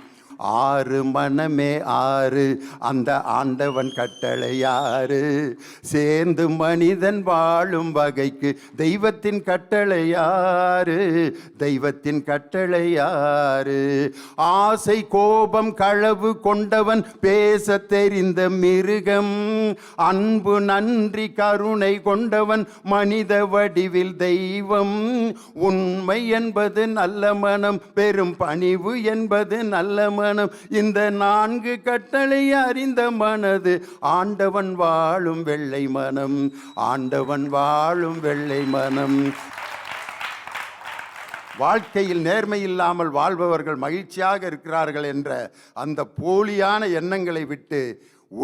6 மனமே 6 அந்த ஆண்டவன் கட்டளை 6 சேர்ந்து மனிதன் வாழும் வகைக்கு தெய்வத்தின் கட்டளை 6 தெய்வத்தின் கட்டளை 6 ஆசை கோபம் களவு கொண்டவன் பேச தெரிந்த மிருகம், அன்பு நன்றி கருணை கொண்டவன் மனித வடிவில் தெய்வம், உண்மை என்பது நல்ல மனம், பெரும் பணிவு என்பது நல்ல மனம், இந்த 4 கட்டளை அறிந்த மனது ஆண்டவன் வாழும் வெள்ளை மனம், ஆண்டவன் வாழும் வெள்ளை மனம். வாழ்க்கையில் நேர்மை இல்லாமல் வாழ்பவர்கள் மகிழ்ச்சியாக இருக்கிறார்கள் என்ற அந்த போலியான எண்ணங்களை விட்டு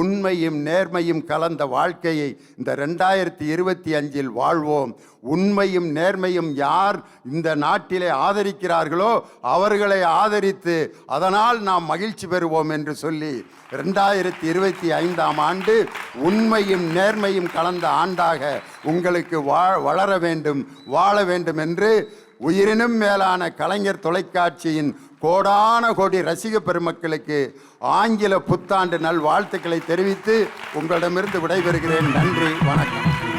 உண்மையும் நேர்மையும் கலந்த வாழ்க்கையை இந்த 2025 வாழ்வோம். உண்மையும் நேர்மையும் யார் இந்த நாட்டிலே ஆதரிக்கிறார்களோ அவர்களை ஆதரித்து அதனால் நாம் மகிழ்ச்சி பெறுவோம் என்று சொல்லி 2025 ஆண்டு உண்மையும் நேர்மையும் கலந்த ஆண்டாக உங்களுக்கு வளர வேண்டும், வாழ வேண்டும் என்று உயிரினும் மேலான கலைஞர் தொலைக்காட்சியின் கோடான கோடி ரசிக பெருமக்களுக்கு ஆங்கில புத்தாண்டு நல் வாழ்த்துக்களை தெரிவித்து உங்களிடமிருந்து விடைபெறுகிறேன். நன்றி, வணக்கம்.